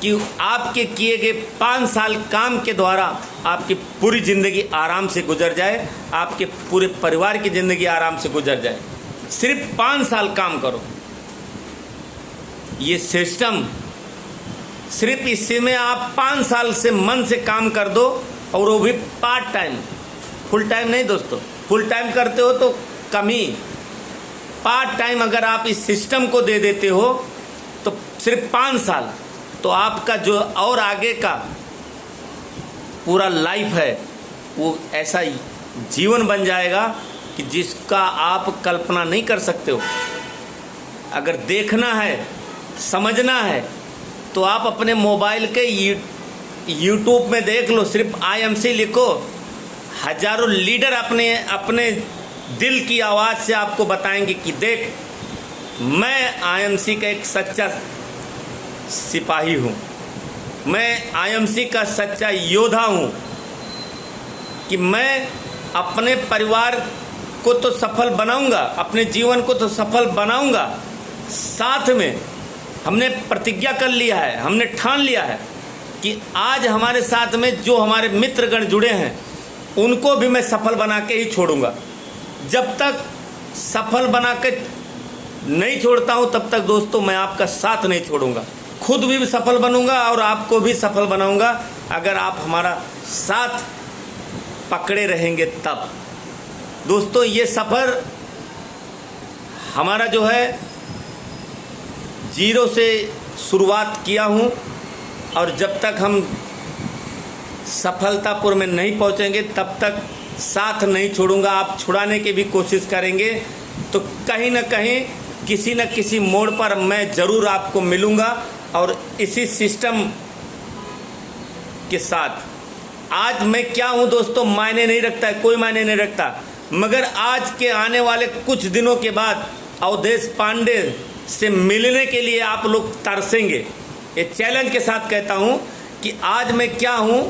कि आपके किए गए 5 साल काम के द्वारा आपकी पूरी ज़िंदगी आराम से गुजर जाए, आपके पूरे परिवार की ज़िंदगी आराम से गुजर जाए। सिर्फ 5 साल काम करो। ये सिस्टम सिर्फ इसी में आप 5 साल से मन से काम कर दो, और वो भी पार्ट टाइम, फुल टाइम नहीं दोस्तों। फुल टाइम करते हो तो कम ही, पार्ट टाइम अगर आप इस सिस्टम को दे देते हो तो सिर्फ 5 साल, तो आपका जो और आगे का पूरा लाइफ है वो ऐसा जीवन बन जाएगा कि जिसका आप कल्पना नहीं कर सकते हो। अगर देखना है, समझना है, तो आप अपने मोबाइल के यूट्यूब में देख लो, सिर्फ IMC लिखो, हजारों लीडर अपने अपने दिल की आवाज़ से आपको बताएंगे कि देख, मैं IMC का एक सच्चा सिपाही हूँ, मैं IMC का सच्चा योद्धा हूँ, कि मैं अपने परिवार को तो सफल बनाऊंगा, अपने जीवन को तो सफल बनाऊंगा, साथ में हमने प्रतिज्ञा कर लिया है, हमने ठान लिया है कि आज हमारे साथ में जो हमारे मित्रगण जुड़े हैं उनको भी मैं सफल बना के ही छोड़ूंगा। जब तक सफल बना के नहीं छोड़ता हूँ तब तक दोस्तों मैं आपका साथ नहीं छोड़ूंगा, खुद भी सफल बनूंगा और आपको भी सफल बनाऊंगा, अगर आप हमारा साथ पकड़े रहेंगे तब। दोस्तों ये सफ़र हमारा जो है 0 से शुरुआत किया हूँ, और जब तक हम सफलतापुर में नहीं पहुँचेंगे तब तक साथ नहीं छोड़ूंगा। आप छुड़ाने की भी कोशिश करेंगे तो कहीं ना कहीं किसी न किसी मोड़ पर मैं ज़रूर आपको मिलूँगा, और इसी सिस्टम के साथ। आज मैं क्या हूँ दोस्तों मायने नहीं रखता है, कोई मायने नहीं रखता, मगर आज के आने वाले कुछ दिनों के बाद अवधेश पांडे से मिलने के लिए आप लोग तरसेंगे। ये चैलेंज के साथ कहता हूँ कि आज मैं क्या हूँ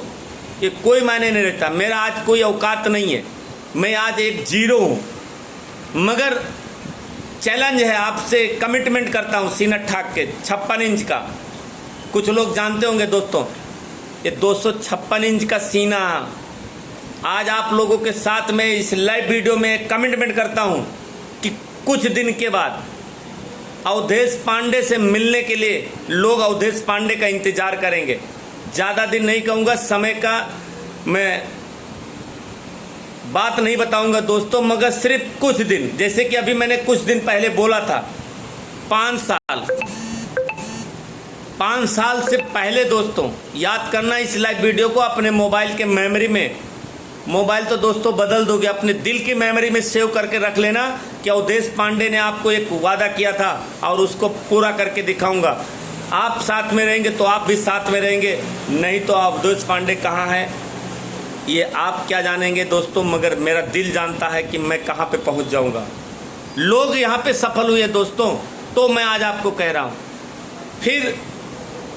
ये कोई मायने नहीं रखता, मेरा आज कोई औकात नहीं है, मैं आज एक 0 हूँ, मगर चैलेंज है, आपसे कमिटमेंट करता हूँ सीना ठाक के 56 इंच का। कुछ लोग जानते होंगे दोस्तों, ये 256 इंच का सीना। आज आप लोगों के साथ में इस लाइव वीडियो में कमिटमेंट करता हूँ कि कुछ दिन के बाद अवधेश पांडे से मिलने के लिए लोग अवधेश पांडे का इंतज़ार करेंगे। ज़्यादा दिन नहीं कहूँगा, समय का मैं बात नहीं बताऊंगा दोस्तों, मगर सिर्फ कुछ दिन, जैसे कि अभी मैंने कुछ दिन पहले बोला था 5 साल से पहले दोस्तों याद करना इस लाइव वीडियो को अपने मोबाइल के मेमोरी में। मोबाइल तो दोस्तों बदल दोगे, अपने दिल की मेमोरी में सेव करके रख लेना कि अवधेश पांडे ने आपको एक वादा किया था और उसको पूरा करके दिखाऊंगा। आप साथ में रहेंगे तो आप भी साथ में रहेंगे, नहीं तो अवधेश पांडे कहाँ है ये आप क्या जानेंगे दोस्तों, मगर मेरा दिल जानता है कि मैं कहाँ पे पहुँच जाऊँगा। लोग यहाँ पे सफल हुए दोस्तों, तो मैं आज आपको कह रहा हूँ। फिर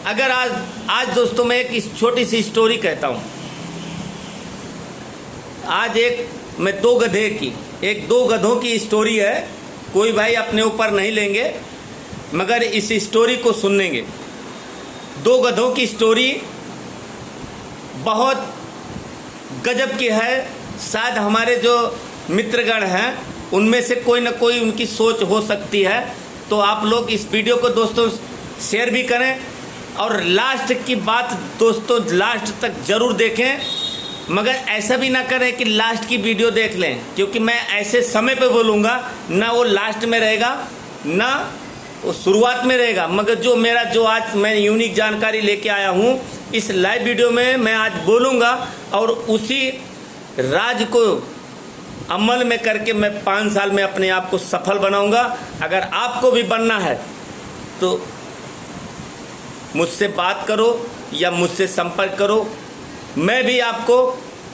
अगर आज दोस्तों मैं एक छोटी सी स्टोरी कहता हूँ। आज मैं 2 गधों की स्टोरी है, कोई भाई अपने ऊपर नहीं लेंगे, मगर इस स्टोरी को सुनेंगे। 2 गधों की स्टोरी बहुत गजब की है। शायद हमारे जो मित्रगण हैं उनमें से कोई ना कोई उनकी सोच हो सकती है, तो आप लोग इस वीडियो को दोस्तों शेयर भी करें, और लास्ट की बात दोस्तों लास्ट तक ज़रूर देखें, मगर ऐसा भी ना करें कि लास्ट की वीडियो देख लें, क्योंकि मैं ऐसे समय पे बोलूँगा ना वो लास्ट में रहेगा ना वो शुरुआत में रहेगा, मगर जो आज मैं यूनिक जानकारी लेके आया हूँ इस लाइव वीडियो में मैं आज बोलूँगा, और उसी राज को अमल में करके मैं 5 साल में अपने आप को सफल बनाऊँगा। अगर आपको भी बनना है तो मुझसे बात करो या मुझसे संपर्क करो, मैं भी आपको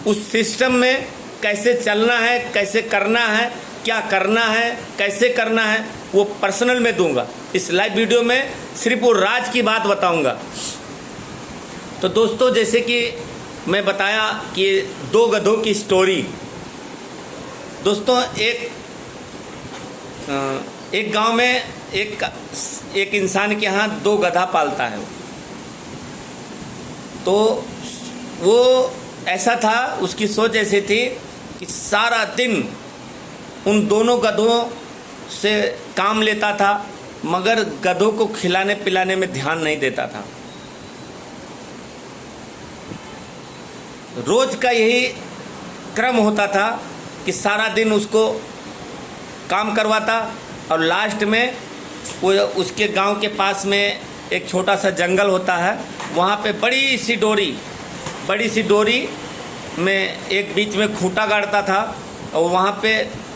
उस सिस्टम में कैसे चलना है, कैसे करना है, क्या करना है, कैसे करना है, वो पर्सनल में दूंगा। इस लाइव वीडियो में सिर्फ वो राज की बात बताऊंगा। तो दोस्तों जैसे कि मैं बताया कि दो गधों की स्टोरी। दोस्तों एक गांव में एक इंसान के यहाँ दो गधा पालता है। तो वो ऐसा था, उसकी सोच ऐसी थी कि सारा दिन उन दोनों गधों से काम लेता था, मगर गधों को खिलाने पिलाने में ध्यान नहीं देता था। रोज का यही क्रम होता था कि सारा दिन उसको काम करवाता, और लास्ट में वो उसके गांव के पास में एक छोटा सा जंगल होता है, वहाँ पे बड़ी सी डोरी में एक बीच में खूंटा गाड़ता था, और वहाँ पे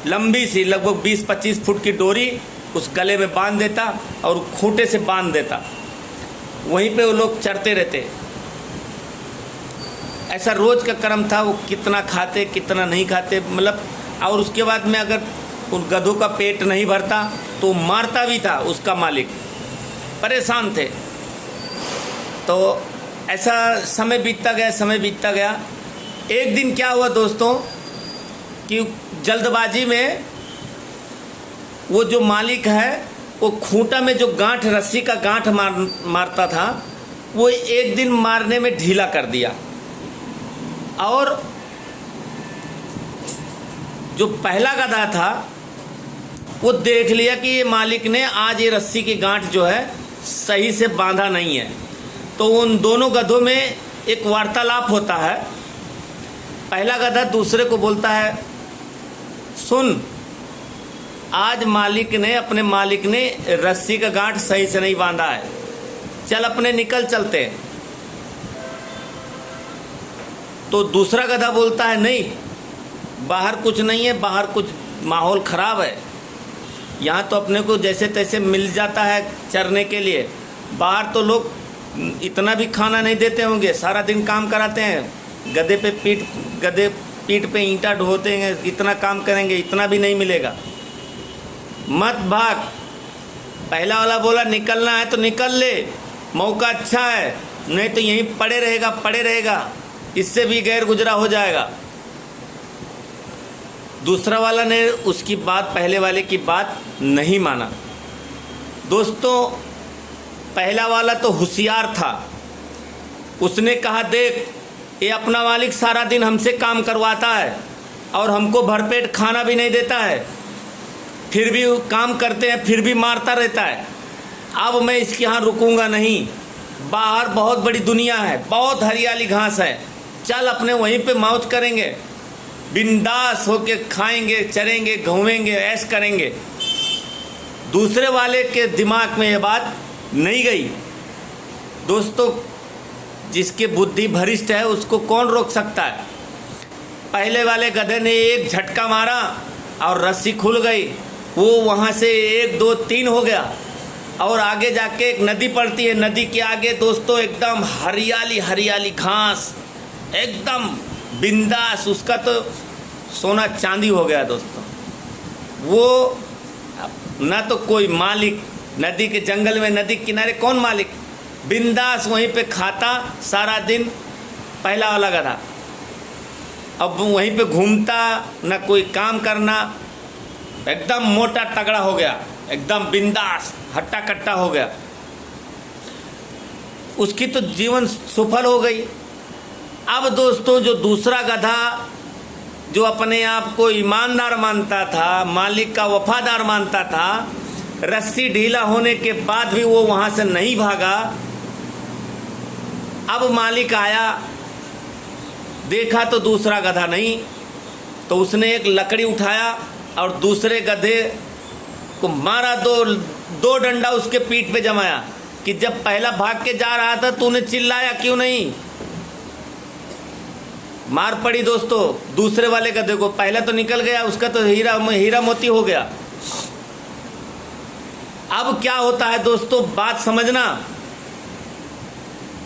लंबी सी लगभग 20-25 फुट की डोरी उस गले में बांध देता और खूंटे से बांध देता। वहीं पे वो लोग चरते रहते। ऐसा रोज का क्रम था। वो कितना खाते कितना नहीं खाते, मतलब, और उसके बाद में अगर उन गधों का पेट नहीं भरता तो मारता भी था उसका मालिक। परेशान थे। तो ऐसा समय बीतता गया। एक दिन क्या हुआ दोस्तों कि जल्दबाजी में वो जो मालिक है वो खूंटा में जो गांठ, रस्सी का गांठ मारता था, वो एक दिन मारने में ढीला कर दिया। और जो पहला गधा था वो देख लिया कि ये मालिक ने आज ये रस्सी की गांठ जो है सही से बांधा नहीं है। तो उन दोनों गधों में एक वार्तालाप होता है। पहला गधा दूसरे को बोलता है, सुन, आज अपने मालिक ने रस्सी का गांठ सही से नहीं बांधा है, चल अपने निकल चलते। तो दूसरा गधा बोलता है, नहीं, बाहर कुछ नहीं है, बाहर कुछ माहौल ख़राब है, यहाँ तो अपने को जैसे तैसे मिल जाता है चरने के लिए। बाहर तो लोग इतना भी खाना नहीं देते होंगे, सारा दिन काम कराते हैं, गधे पीठ पे ईंटा ढोते हैं, इतना काम करेंगे, इतना भी नहीं मिलेगा, मत भाग। पहला वाला बोला, निकलना है तो निकल ले, मौका अच्छा है, नहीं तो यहीं पड़े रहेगा, इससे भी गैर गुजरा हो जाएगा। दूसरा वाला ने उसकी बात, पहले वाले की बात नहीं माना। दोस्तों, पहला वाला तो होशियार था। उसने कहा, देख, ये अपना मालिक सारा दिन हमसे काम करवाता है और हमको भरपेट खाना भी नहीं देता है, फिर भी काम करते हैं, फिर भी मारता रहता है। अब मैं इसके यहाँ रुकूंगा नहीं। बाहर बहुत बड़ी दुनिया है, बहुत हरियाली घास है, चल अपने वहीं पे मौज करेंगे, बिंदास होके खाएंगे, चरेंगे, घूमेंगे, ऐश करेंगे। दूसरे वाले के दिमाग में ये बात नहीं गई। दोस्तों, जिसकी बुद्धि भ्रष्ट है उसको कौन रोक सकता है। पहले वाले गधे ने एक झटका मारा और रस्सी खुल गई। वो वहाँ से 1, 2, 3 हो गया, और आगे जाके एक नदी पड़ती है। नदी के आगे दोस्तों एकदम हरियाली घास, एकदम बिंदास, उसका तो सोना चांदी हो गया दोस्तों। वो ना तो कोई मालिक, नदी के जंगल में, नदी के किनारे कौन मालिक, बिंदास वहीं पे खाता सारा दिन। पहला वाला गधा अब वहीं पे घूमता, ना कोई काम करना, एकदम मोटा तगड़ा हो गया, एकदम बिंदास हट्टा कट्टा हो गया। उसकी तो जीवन सफल हो गई। अब दोस्तों, जो दूसरा गधा जो अपने आप को ईमानदार मानता था, मालिक का वफादार मानता था, रस्सी ढीला होने के बाद भी वो वहाँ से नहीं भागा। अब मालिक आया, देखा तो दूसरा गधा नहीं, तो उसने एक लकड़ी उठाया और दूसरे गधे को मारा, दो डंडा उसके पीठ पे जमाया कि जब पहला भाग के जा रहा था तूने चिल्लाया क्यों नहीं। मार पड़ी दोस्तों दूसरे वाले गधे को। पहला तो निकल गया, उसका तो हीरा मोती हो गया। अब क्या होता है दोस्तों, बात समझना।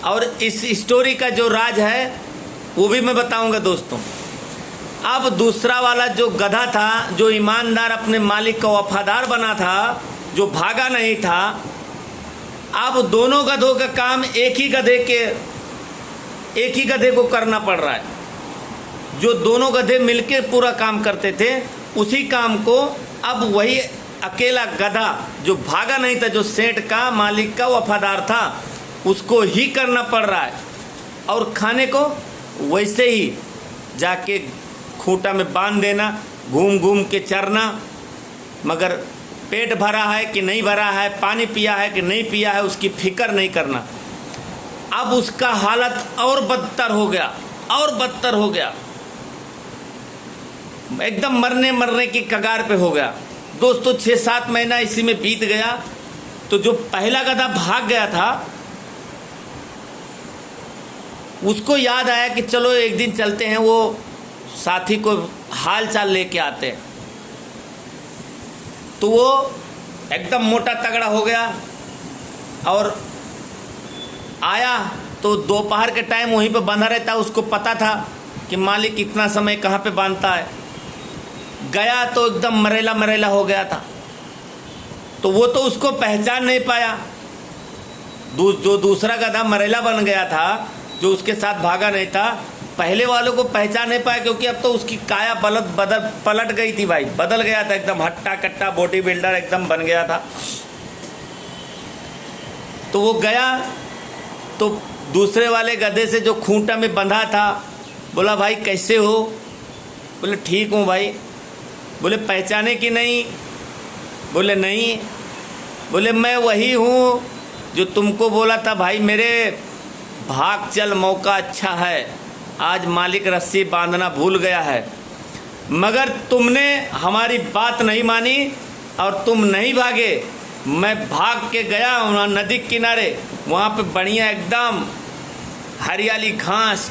और इस स्टोरी का जो राज है वो भी मैं बताऊंगा दोस्तों। अब दूसरा वाला जो गधा था, जो ईमानदार अपने मालिक का वफादार बना था, जो भागा नहीं था, अब दोनों गधों का काम एक ही गधे के एक ही गधे को करना पड़ रहा है। जो दोनों गधे मिलके पूरा काम करते थे, उसी काम को अब वही अकेला गधा जो भागा नहीं था, जो सेठ का, मालिक का वफादार था, उसको ही करना पड़ रहा है। और खाने को वैसे ही जाके खूंटा में बांध देना, घूम घूम के चरना, मगर पेट भरा है कि नहीं भरा है, पानी पिया है कि नहीं पिया है, उसकी फिक्र नहीं करना। अब उसका हालत और बदतर हो गया, और बदतर हो गया, एकदम मरने की कगार पे हो गया। दोस्तों 6-7 महीना इसी में बीत गया। तो जो पहला गधा भाग गया था, उसको याद आया कि चलो एक दिन चलते हैं, वो साथी को हाल चाल लेके आते हैं। तो वो एकदम मोटा तगड़ा हो गया और आया। तो दोपहर के टाइम वहीं पे बंधा रहता, उसको पता था कि मालिक इतना समय कहाँ पे बांधता है। गया तो एकदम मरेला हो गया था। तो वो तो उसको पहचान नहीं पाया। जो दूसरा गधा मरेला बन गया था, जो उसके साथ भागा नहीं था, पहले वालों को पहचान नहीं पाया, क्योंकि अब तो उसकी काया पलट गई थी भाई, बदल गया था, एकदम हट्टा कट्टा बॉडी बिल्डर एकदम बन गया था। तो वो गया तो दूसरे वाले गधे से जो खूंटा में बंधा था, बोला भाई कैसे हो? बोले ठीक हूँ भाई। बोले पहचाने कि नहीं? बोले नहीं। बोले मैं वही हूँ जो तुमको बोला था भाई मेरे, भाग चल, मौका अच्छा है, आज मालिक रस्सी बांधना भूल गया है, मगर तुमने हमारी बात नहीं मानी और तुम नहीं भागे। मैं भाग के गया वहाँ नदी किनारे, वहाँ पे बढ़िया एकदम हरियाली घास,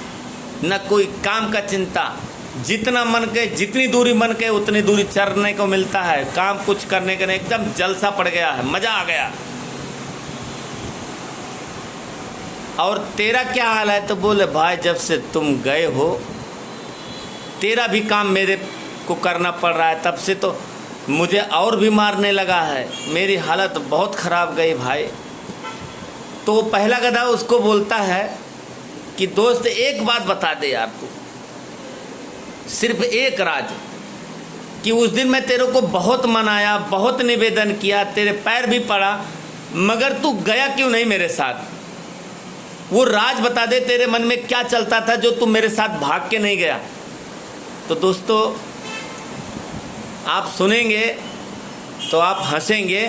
न कोई काम का चिंता, जितना मन के, जितनी दूरी मन के उतनी दूरी चरने को मिलता है, काम कुछ करने के नहीं, एकदम जलसा पड़ गया है, मज़ा आ गया। और तेरा क्या हाल है? तो बोले भाई जब से तुम गए हो तेरा भी काम मेरे को करना पड़ रहा है, तब से तो मुझे और भी मारने लगा है, मेरी हालत बहुत ख़राब गई भाई। तो पहला गधा उसको बोलता है कि दोस्त एक बात बता दे यार, तू सिर्फ एक राज, कि उस दिन मैं तेरे को बहुत मनाया, बहुत निवेदन किया, तेरे पैर भी पड़ा, मगर तू गया क्यों नहीं मेरे साथ? वो राज बता दे, तेरे मन में क्या चलता था जो तू मेरे साथ भाग के नहीं गया? तो दोस्तों आप सुनेंगे तो आप हंसेंगे।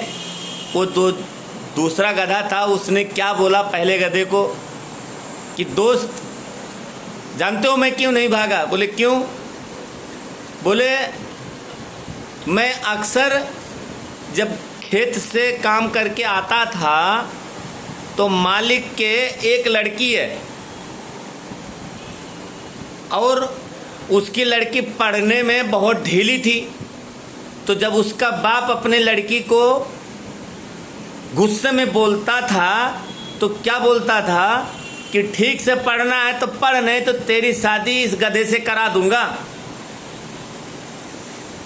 वो दूसरा गधा था, उसने क्या बोला पहले गधे को कि दोस्त जानते हो मैं क्यों नहीं भागा? बोले क्यों? बोले मैं अक्सर जब खेत से काम करके आता था तो मालिक के एक लड़की है और उसकी लड़की पढ़ने में बहुत ढीली थी। तो जब उसका बाप अपने लड़की को गुस्से में बोलता था तो क्या बोलता था कि ठीक से पढ़ना है तो पढ़, नहीं तो तेरी शादी इस गधे से करा दूंगा।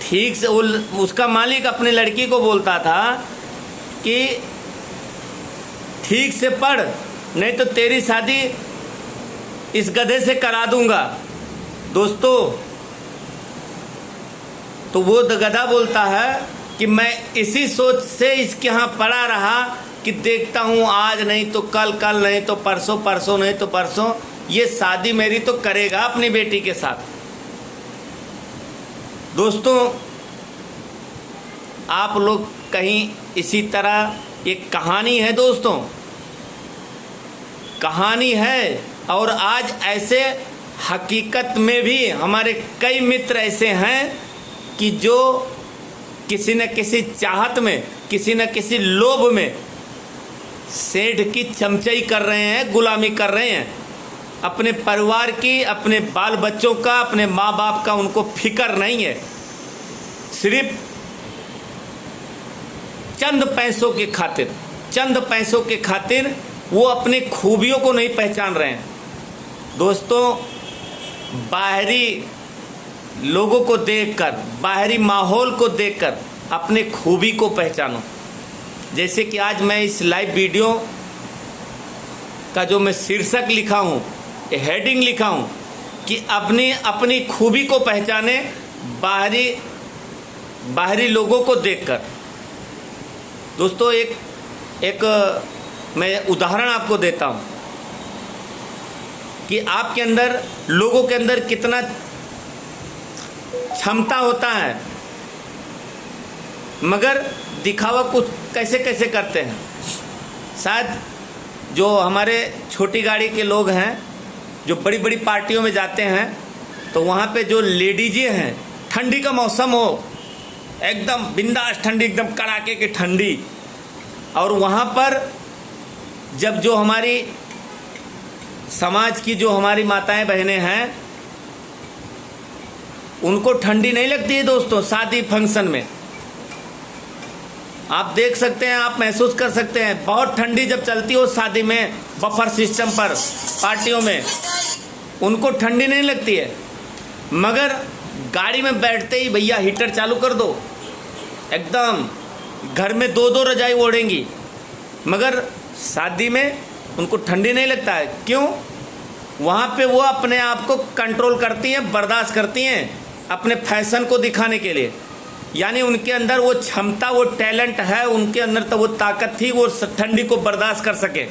ठीक से उसका मालिक अपनी लड़की को बोलता था कि ठीक से पढ़, नहीं तो तेरी शादी इस गधे से करा दूंगा। दोस्तों तो वो गधा बोलता है कि मैं इसी सोच से इसके यहाँ पड़ा रहा कि देखता हूँ आज नहीं तो कल, कल नहीं तो परसों, परसों नहीं तो परसों ये शादी मेरी तो करेगा अपनी बेटी के साथ। दोस्तों आप लोग कहीं इसी तरह एक कहानी है, दोस्तों कहानी है। और आज ऐसे हकीकत में भी हमारे कई मित्र ऐसे हैं कि जो किसी न किसी चाहत में, किसी न किसी लोभ में सेठ की चमचाई कर रहे हैं, गुलामी कर रहे हैं। अपने परिवार की, अपने बाल बच्चों का, अपने माँ बाप का उनको फिक्र नहीं है। सिर्फ चंद पैसों के खातिर, चंद पैसों के खातिर वो अपनी खूबियों को नहीं पहचान रहे हैं। दोस्तों बाहरी लोगों को देखकर, बाहरी माहौल को देखकर अपने खूबी को पहचानो। जैसे कि आज मैं इस लाइव वीडियो का जो मैं शीर्षक लिखा हूँ हेडिंग लिखा हूँ कि अपनी अपनी खूबी को पहचाने बाहरी लोगों को देखकर। दोस्तों एक मैं उदाहरण आपको देता हूँ कि आपके अंदर, लोगों के अंदर कितना क्षमता होता है, मगर दिखावा कुछ कैसे कैसे करते हैं। शायद जो हमारे छोटी गाड़ी के लोग हैं, जो बड़ी बड़ी पार्टियों में जाते हैं, तो वहाँ पे जो लेडीजें हैं, ठंडी का मौसम हो, एकदम बिंदास ठंडी, एकदम कड़ाके की ठंडी, और वहाँ पर जब जो हमारी समाज की जो हमारी माताएं बहनें हैं, उनको ठंडी नहीं लगती है दोस्तों। शादी फंक्शन में आप देख सकते हैं, आप महसूस कर सकते हैं, बहुत ठंडी जब चलती हो शादी में, बफर सिस्टम पर पार्टियों में, उनको ठंडी नहीं लगती है, मगर गाड़ी में बैठते ही भैया हीटर चालू कर दो, एकदम घर में 2-2 रजाई ओढ़ेंगी, मगर शादी में उनको ठंडी नहीं लगता है। क्यों? वहाँ पे वो अपने आप को कंट्रोल करती हैं, बर्दाश्त करती हैं अपने फैशन को दिखाने के लिए। यानी उनके अंदर वो क्षमता, वो टैलेंट है, उनके अंदर तो वो ताकत थी, वो ठंडी को बर्दाश्त कर सके,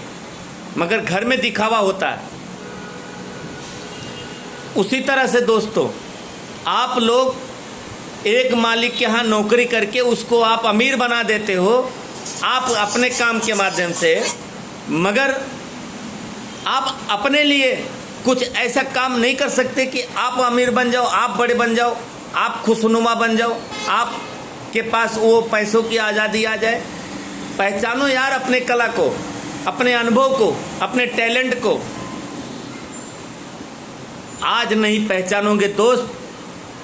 मगर घर में दिखावा होता है। उसी तरह से दोस्तों, आप लोग एक मालिक के यहाँ नौकरी करके उसको आप अमीर बना देते हो, आप अपने काम के माध्यम से, मगर आप अपने लिए कुछ ऐसा काम नहीं कर सकते कि आप अमीर बन जाओ, आप बड़े बन जाओ, आप खुशनुमा बन जाओ, आपके पास वो पैसों की आज़ादी आ जाए। पहचानो यार अपने कला को, अपने अनुभव को, अपने टैलेंट को। आज नहीं पहचानोगे दोस्त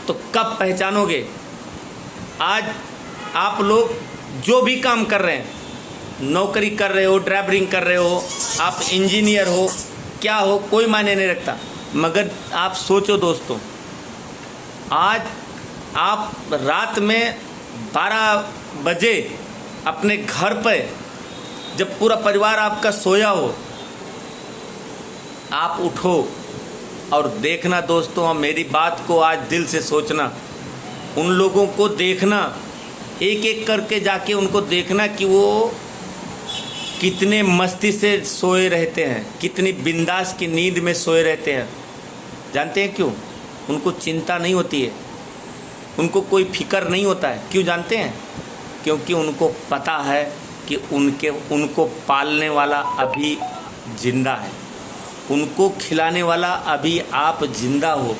तो कब पहचानोगे? आज आप लोग जो भी काम कर रहे हैं, नौकरी कर रहे हो, ड्राइवरिंग कर रहे हो, आप इंजीनियर हो, क्या हो, कोई मायने नहीं रखता, मगर आप सोचो दोस्तों, आज आप रात में 12 बजे अपने घर पे, जब पूरा परिवार आपका सोया हो, आप उठो और देखना दोस्तों, मेरी बात को आज दिल से सोचना, उन लोगों को देखना, एक एक करके जाके उनको देखना कि वो कितने मस्ती से सोए रहते हैं, कितनी बिंदास की नींद में सोए रहते हैं। जानते हैं क्यों? उनको चिंता नहीं होती है, उनको कोई फिक्र नहीं होता है। क्यों जानते हैं? क्योंकि उनको पता है कि उनको पालने वाला अभी जिंदा है, उनको खिलाने वाला अभी आप जिंदा हो।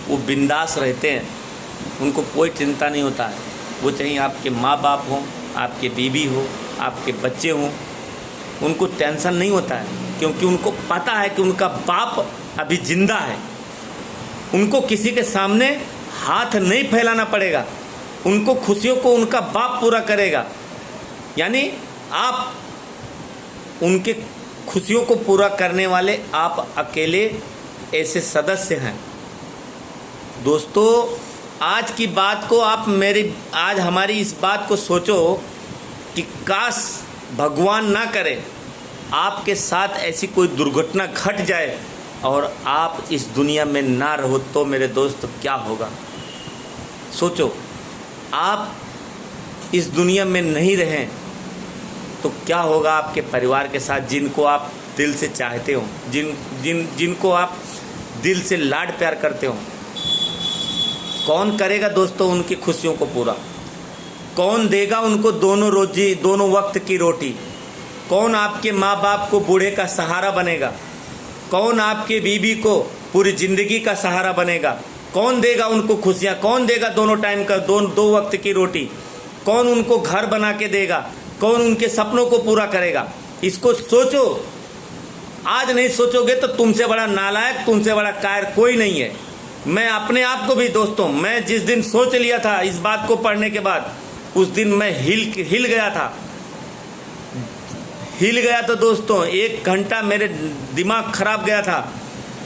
वो बिंदास रहते हैं, उनको कोई चिंता नहीं होता है। वो चाहे आपके माँ बाप हों, आपके बीवी हो, आपके बच्चे हों, उनको टेंशन नहीं होता है, क्योंकि उनको पता है कि उनका बाप अभी जिंदा है। उनको किसी के सामने हाथ नहीं फैलाना पड़ेगा, उनको खुशियों को उनका बाप पूरा करेगा। यानी आप उनके खुशियों को पूरा करने वाले आप अकेले ऐसे सदस्य हैं। दोस्तों, आज की बात को आप आज हमारी इस बात को सोचो कि काश भगवान ना करे आपके साथ ऐसी कोई दुर्घटना घट जाए और आप इस दुनिया में ना रहो, तो मेरे दोस्त क्या होगा? सोचो, आप इस दुनिया में नहीं रहें तो क्या होगा आपके परिवार के साथ, जिनको आप दिल से चाहते हो, जिनको आप दिल से लाड प्यार करते हो। कौन करेगा दोस्तों उनकी खुशियों को पूरा? कौन देगा उनको दोनों वक्त की रोटी? कौन आपके माँ बाप को बूढ़े का सहारा बनेगा? कौन आपके बीवी को पूरी ज़िंदगी का सहारा बनेगा? कौन देगा उनको खुशियाँ? कौन देगा दोनों टाइम का दो वक्त की रोटी? कौन उनको घर बना के देगा? कौन उनके सपनों को पूरा करेगा? इसको सोचो। आज नहीं सोचोगे तो तुमसे बड़ा नालायक, तुमसे बड़ा कायर कोई नहीं है। मैं अपने आप को भी दोस्तों, मैं जिस दिन सोच लिया था इस बात को पढ़ने के बाद, उस दिन मैं हिल गया था दोस्तों। 1 घंटा मेरे दिमाग खराब गया था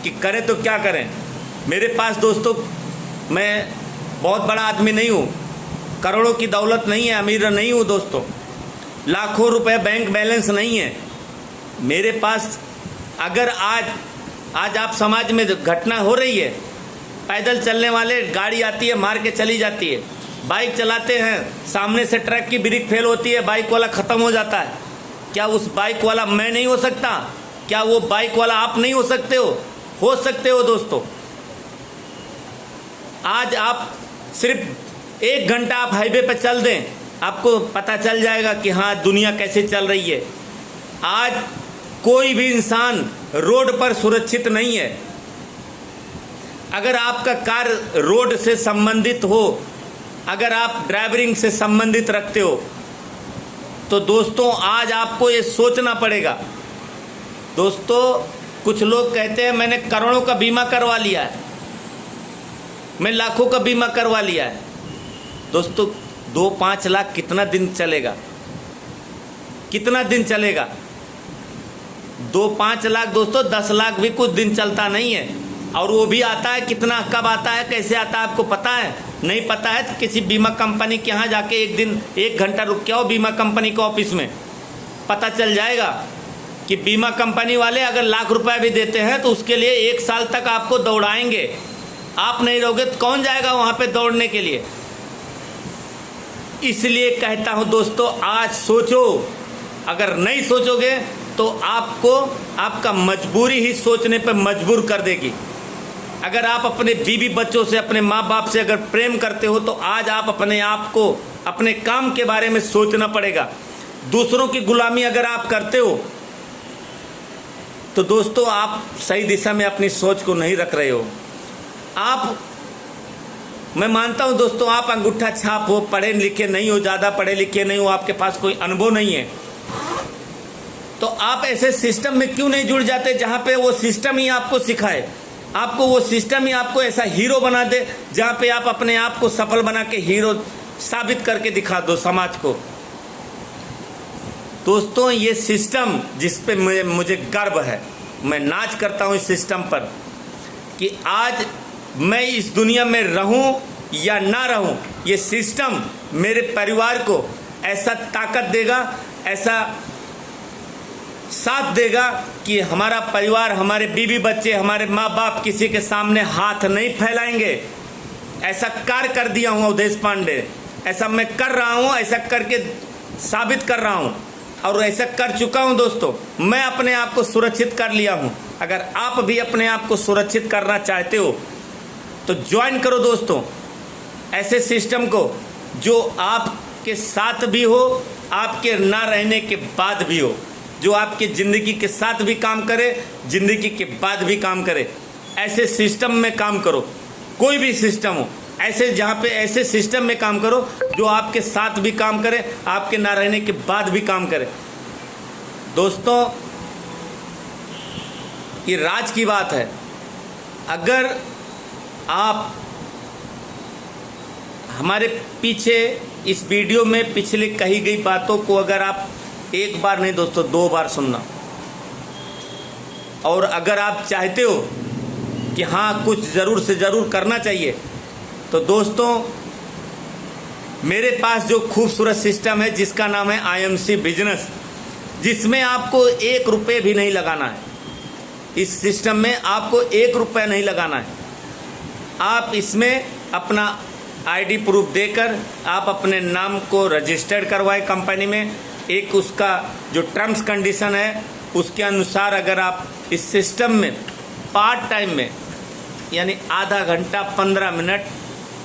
कि करें तो क्या करें। मेरे पास दोस्तों, मैं बहुत बड़ा आदमी नहीं हूँ, करोड़ों की दौलत नहीं है, अमीर नहीं हूँ दोस्तों, लाखों रुपए बैंक बैलेंस नहीं है मेरे पास। अगर आज आज आप समाज में घटना हो रही है, पैदल चलने वाले गाड़ी आती है मार के चली जाती है, बाइक चलाते हैं सामने से ट्रक की ब्रेक फेल होती है, बाइक वाला ख़त्म हो जाता है। क्या उस बाइक वाला मैं नहीं हो सकता? क्या वो बाइक वाला आप नहीं हो सकते हो सकते हो दोस्तों। आज आप सिर्फ 1 घंटा आप हाईवे पर चल दें, आपको पता चल जाएगा कि हाँ दुनिया कैसे चल रही है। आज कोई भी इंसान रोड पर सुरक्षित नहीं है। अगर आपका कार रोड से संबंधित हो, अगर आप ड्राइवरिंग से संबंधित रखते हो, तो दोस्तों आज आपको ये सोचना पड़ेगा। दोस्तों कुछ लोग कहते हैं मैंने करोड़ों का बीमा करवा लिया है, मैं लाखों का बीमा करवा लिया है। दोस्तों 2-5 लाख कितना दिन चलेगा? कितना दिन चलेगा? 2-5 लाख दोस्तों 10 लाख भी कुछ दिन चलता नहीं है। और वो भी आता है कितना, कब आता है, कैसे आता है, आपको पता है? नहीं पता है तो किसी बीमा कंपनी के यहाँ जाके 1 घंटा रुक के आओ बीमा कंपनी के ऑफिस में, पता चल जाएगा कि बीमा कंपनी वाले अगर लाख रुपए भी देते हैं तो उसके लिए 1 साल तक आपको दौड़ाएंगे। आप नहीं रहोगे तो कौन जाएगा वहाँ पे दौड़ने के लिए? इसलिए कहता हूँ दोस्तों आज सोचो, अगर नहीं सोचोगे तो आपको आपका मजबूरी ही सोचने पर मजबूर कर देगी। अगर आप अपने बीवी बच्चों से, अपने माँ बाप से अगर प्रेम करते हो तो आज आप अपने आप को, अपने काम के बारे में सोचना पड़ेगा। दूसरों की गुलामी अगर आप करते हो तो दोस्तों आप सही दिशा में अपनी सोच को नहीं रख रहे हो। मैं मानता हूं दोस्तों आप अंगूठा छाप हो, पढ़े लिखे नहीं हो, ज़्यादा पढ़े लिखे नहीं हो, आपके पास कोई अनुभव नहीं है, तो आप ऐसे सिस्टम में क्यों नहीं जुड़ जाते जहां पे वो सिस्टम ही आपको सिखाए, आपको वो सिस्टम ही आपको ऐसा हीरो बना दे जहां पे आप अपने आप को सफल बना के हीरो साबित करके दिखा दो समाज को। दोस्तों ये सिस्टम जिस पे मुझे गर्व है, मैं नाच करता हूँ इस सिस्टम पर कि आज मैं इस दुनिया में रहूं या ना रहूं, ये सिस्टम मेरे परिवार को ऐसा ताकत देगा, ऐसा साथ देगा कि हमारा परिवार, हमारे बीवी बच्चे, हमारे माँ बाप किसी के सामने हाथ नहीं फैलाएंगे। ऐसा कार्य कर दिया हूँ अवधेश पांडे, ऐसा मैं कर रहा हूँ, ऐसा करके साबित कर रहा हूँ और ऐसा कर चुका हूँ दोस्तों। मैं अपने आप को सुरक्षित कर लिया हूँ। अगर आप भी अपने आप को सुरक्षित करना चाहते हो तो ज्वाइन करो दोस्तों ऐसे सिस्टम को जो आपके साथ भी हो, आपके ना रहने के बाद भी हो, जो आपके ज़िंदगी के साथ भी काम करे, ज़िंदगी के बाद भी काम करे। ऐसे सिस्टम में काम करो, कोई भी सिस्टम हो, ऐसे जहाँ पे ऐसे सिस्टम में काम करो जो आपके साथ भी काम करे, आपके ना रहने के बाद भी काम करे। दोस्तों ये राज की बात है। अगर आप हमारे पीछे इस वीडियो में पिछले कही गई बातों को अगर आप 1 बार नहीं दोस्तों 2 बार सुनना, और अगर आप चाहते हो कि हाँ कुछ ज़रूर से ज़रूर करना चाहिए, तो दोस्तों मेरे पास जो खूबसूरत सिस्टम है जिसका नाम है IMC बिजनेस, जिसमें आपको 1 रुपये भी नहीं लगाना है। इस सिस्टम में आपको 1 रुपया नहीं लगाना है। आप इसमें अपना ID प्रूफ देकर आप अपने नाम को रजिस्टर्ड करवाएं कंपनी में। एक उसका जो टर्म्स कंडीशन है उसके अनुसार अगर आप इस सिस्टम में पार्ट टाइम में, यानी आधा घंटा, 15 मिनट,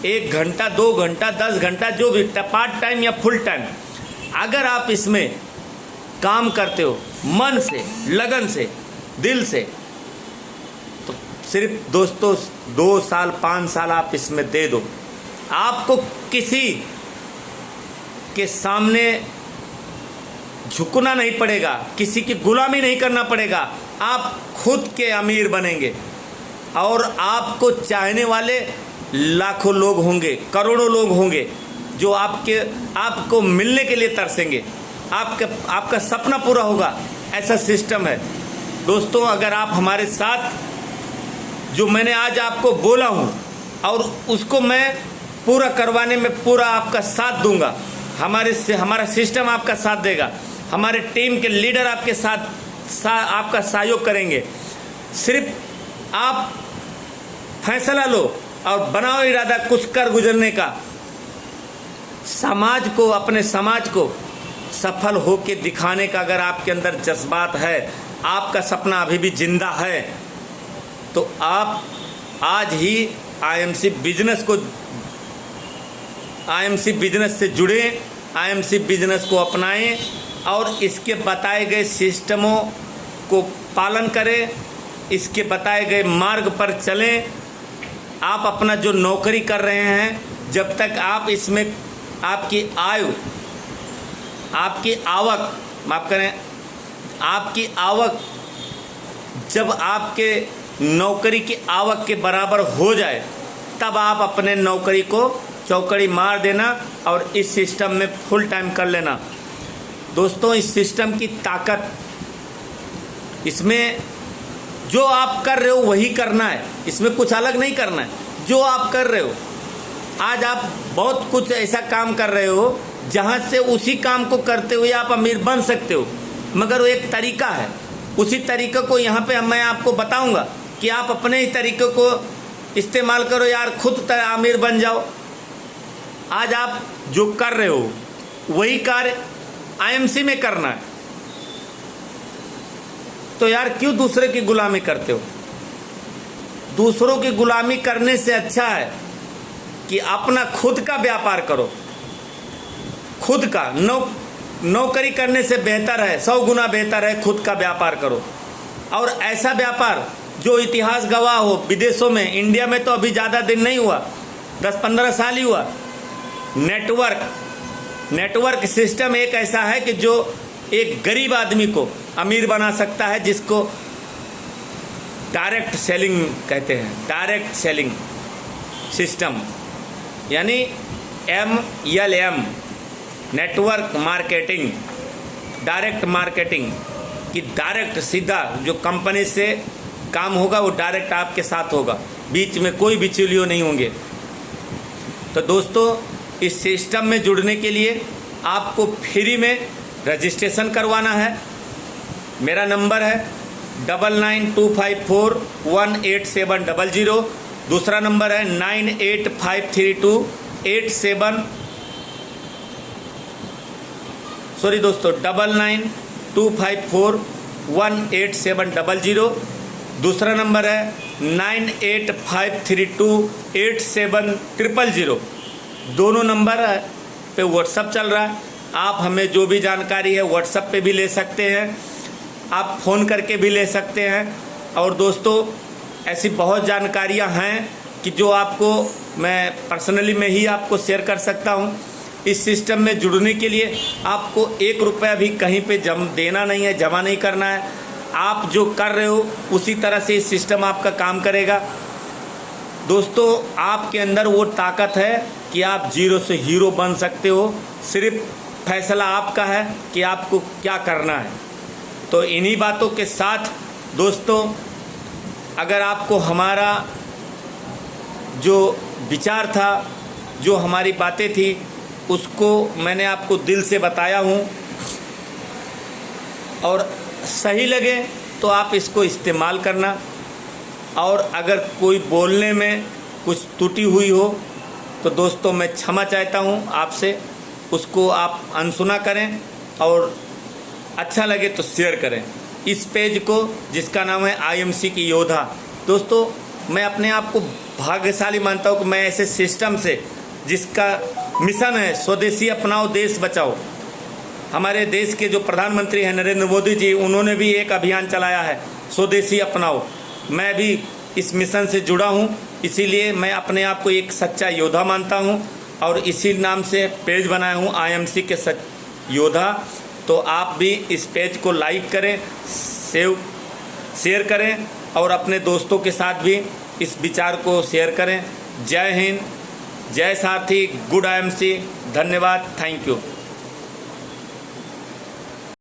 1 घंटा, 2 घंटा, 10 घंटा, जो भी पार्ट टाइम या फुल टाइम, अगर आप इसमें काम करते हो मन से, लगन से, दिल से, तो सिर्फ दोस्तों 2 साल 5 साल आप इसमें दे दो। आपको किसी के सामने झुकना नहीं पड़ेगा, किसी की गुलामी नहीं करना पड़ेगा। आप खुद के अमीर बनेंगे और आपको चाहने वाले लाखों लोग होंगे, करोड़ों लोग होंगे जो आपको मिलने के लिए तरसेंगे। आपका सपना पूरा होगा। ऐसा सिस्टम है दोस्तों। अगर आप हमारे साथ, जो मैंने आज आपको बोला हूँ और उसको मैं पूरा करवाने में पूरा आपका साथ दूंगा, हमारा सिस्टम आपका साथ देगा, हमारे टीम के लीडर आपके साथ आपका सहयोग करेंगे। सिर्फ आप फैसला लो और बनाओ इरादा कुछ कर गुजरने का। समाज को, अपने समाज को सफल होके दिखाने का अगर आपके अंदर जज्बात है, आपका सपना अभी भी जिंदा है, तो आप आज ही आईएमसी बिजनेस से जुड़े, आईएमसी बिजनेस को अपनाएं और इसके बताए गए सिस्टमों को पालन करें, इसके बताए गए मार्ग पर चलें। आप अपना जो नौकरी कर रहे हैं, जब तक आप इसमें आपकी आयु, आपकी आवक, माफ़ करें, आपकी आवक जब आपके नौकरी की आवक के बराबर हो जाए, तब आप अपने नौकरी को चौकड़ी मार देना और इस सिस्टम में फुल टाइम कर लेना। दोस्तों, इस सिस्टम की ताकत, इसमें जो आप कर रहे हो वही करना है, इसमें कुछ अलग नहीं करना है। जो आप कर रहे हो, आज आप बहुत कुछ ऐसा काम कर रहे हो जहाँ से उसी काम को करते हुए आप अमीर बन सकते हो, मगर वो एक तरीका है। उसी तरीके को यहाँ पे मैं आपको बताऊँगा कि आप अपने ही तरीके को इस्तेमाल करो यार, खुद अमीर बन जाओ। आज आप जो कर रहे हो वही कार्य आईएमसी में करना है, तो यार क्यों दूसरे की गुलामी करते हो? दूसरों की गुलामी करने से अच्छा है कि अपना खुद का व्यापार करो। खुद का नौकरी करने से बेहतर है, 100 गुना बेहतर है खुद का व्यापार करो। और ऐसा व्यापार जो इतिहास गवाह हो विदेशों में, इंडिया में तो अभी ज़्यादा दिन नहीं हुआ, 10-15 साल ही हुआ। नेटवर्क सिस्टम एक ऐसा है कि जो एक गरीब आदमी को अमीर बना सकता है, जिसको डायरेक्ट सेलिंग कहते हैं। डायरेक्ट सेलिंग सिस्टम यानी MLM, network marketing, direct marketing कि डायरेक्ट सीधा जो कंपनी से काम होगा वो डायरेक्ट आपके साथ होगा, बीच में कोई बिचौलियों नहीं होंगे। तो दोस्तों, इस सिस्टम में जुड़ने के लिए आपको फ्री में रजिस्ट्रेशन करवाना है। मेरा नंबर है 9925418700। दूसरा नंबर है 9925418700। दूसरा नंबर है 9853287000। दोनों नंबर पे व्हाट्सअप चल रहा है। आप हमें जो भी जानकारी है व्हाट्सअप पे भी ले सकते हैं, आप फ़ोन करके भी ले सकते हैं। और दोस्तों, ऐसी बहुत जानकारियां हैं कि जो आपको मैं पर्सनली में ही आपको शेयर कर सकता हूं। इस सिस्टम में जुड़ने के लिए आपको 1 रुपया भी कहीं पे देना नहीं है, जमा नहीं करना है। आप जो कर रहे हो उसी तरह से इस सिस्टम आपका काम करेगा। दोस्तों, आपके अंदर वो ताकत है कि आप जीरो से हीरो बन सकते हो। सिर्फ फैसला आपका है कि आपको क्या करना है। तो इन्हीं बातों के साथ दोस्तों, अगर आपको हमारा जो विचार था, जो हमारी बातें थी, उसको मैंने आपको दिल से बताया हूँ और सही लगे तो आप इसको इस्तेमाल करना। और अगर कोई बोलने में कुछ त्रुटि हुई हो तो दोस्तों मैं क्षमा चाहता हूँ आपसे, उसको आप अनसुना करें और अच्छा लगे तो शेयर करें इस पेज को जिसका नाम है आईएमसी की योद्धा। दोस्तों, मैं अपने आप को भाग्यशाली मानता हूँ कि मैं ऐसे सिस्टम से, जिसका मिशन है स्वदेशी अपनाओ देश बचाओ। हमारे देश के जो प्रधानमंत्री हैं नरेंद्र मोदी जी, उन्होंने भी एक अभियान चलाया है स्वदेशी अपनाओ। मैं भी इस मिशन से जुड़ा हूँ, इसीलिए मैं अपने आप को एक सच्चा योद्धा मानता हूँ और इसी नाम से पेज बनाया हूँ आईएमसी के योद्धा। तो आप भी इस पेज को लाइक करें, शेयर करें और अपने दोस्तों के साथ भी इस विचार को शेयर करें। जय हिंद, जय सारथी, गुड आईएमसी। धन्यवाद, थैंक यू।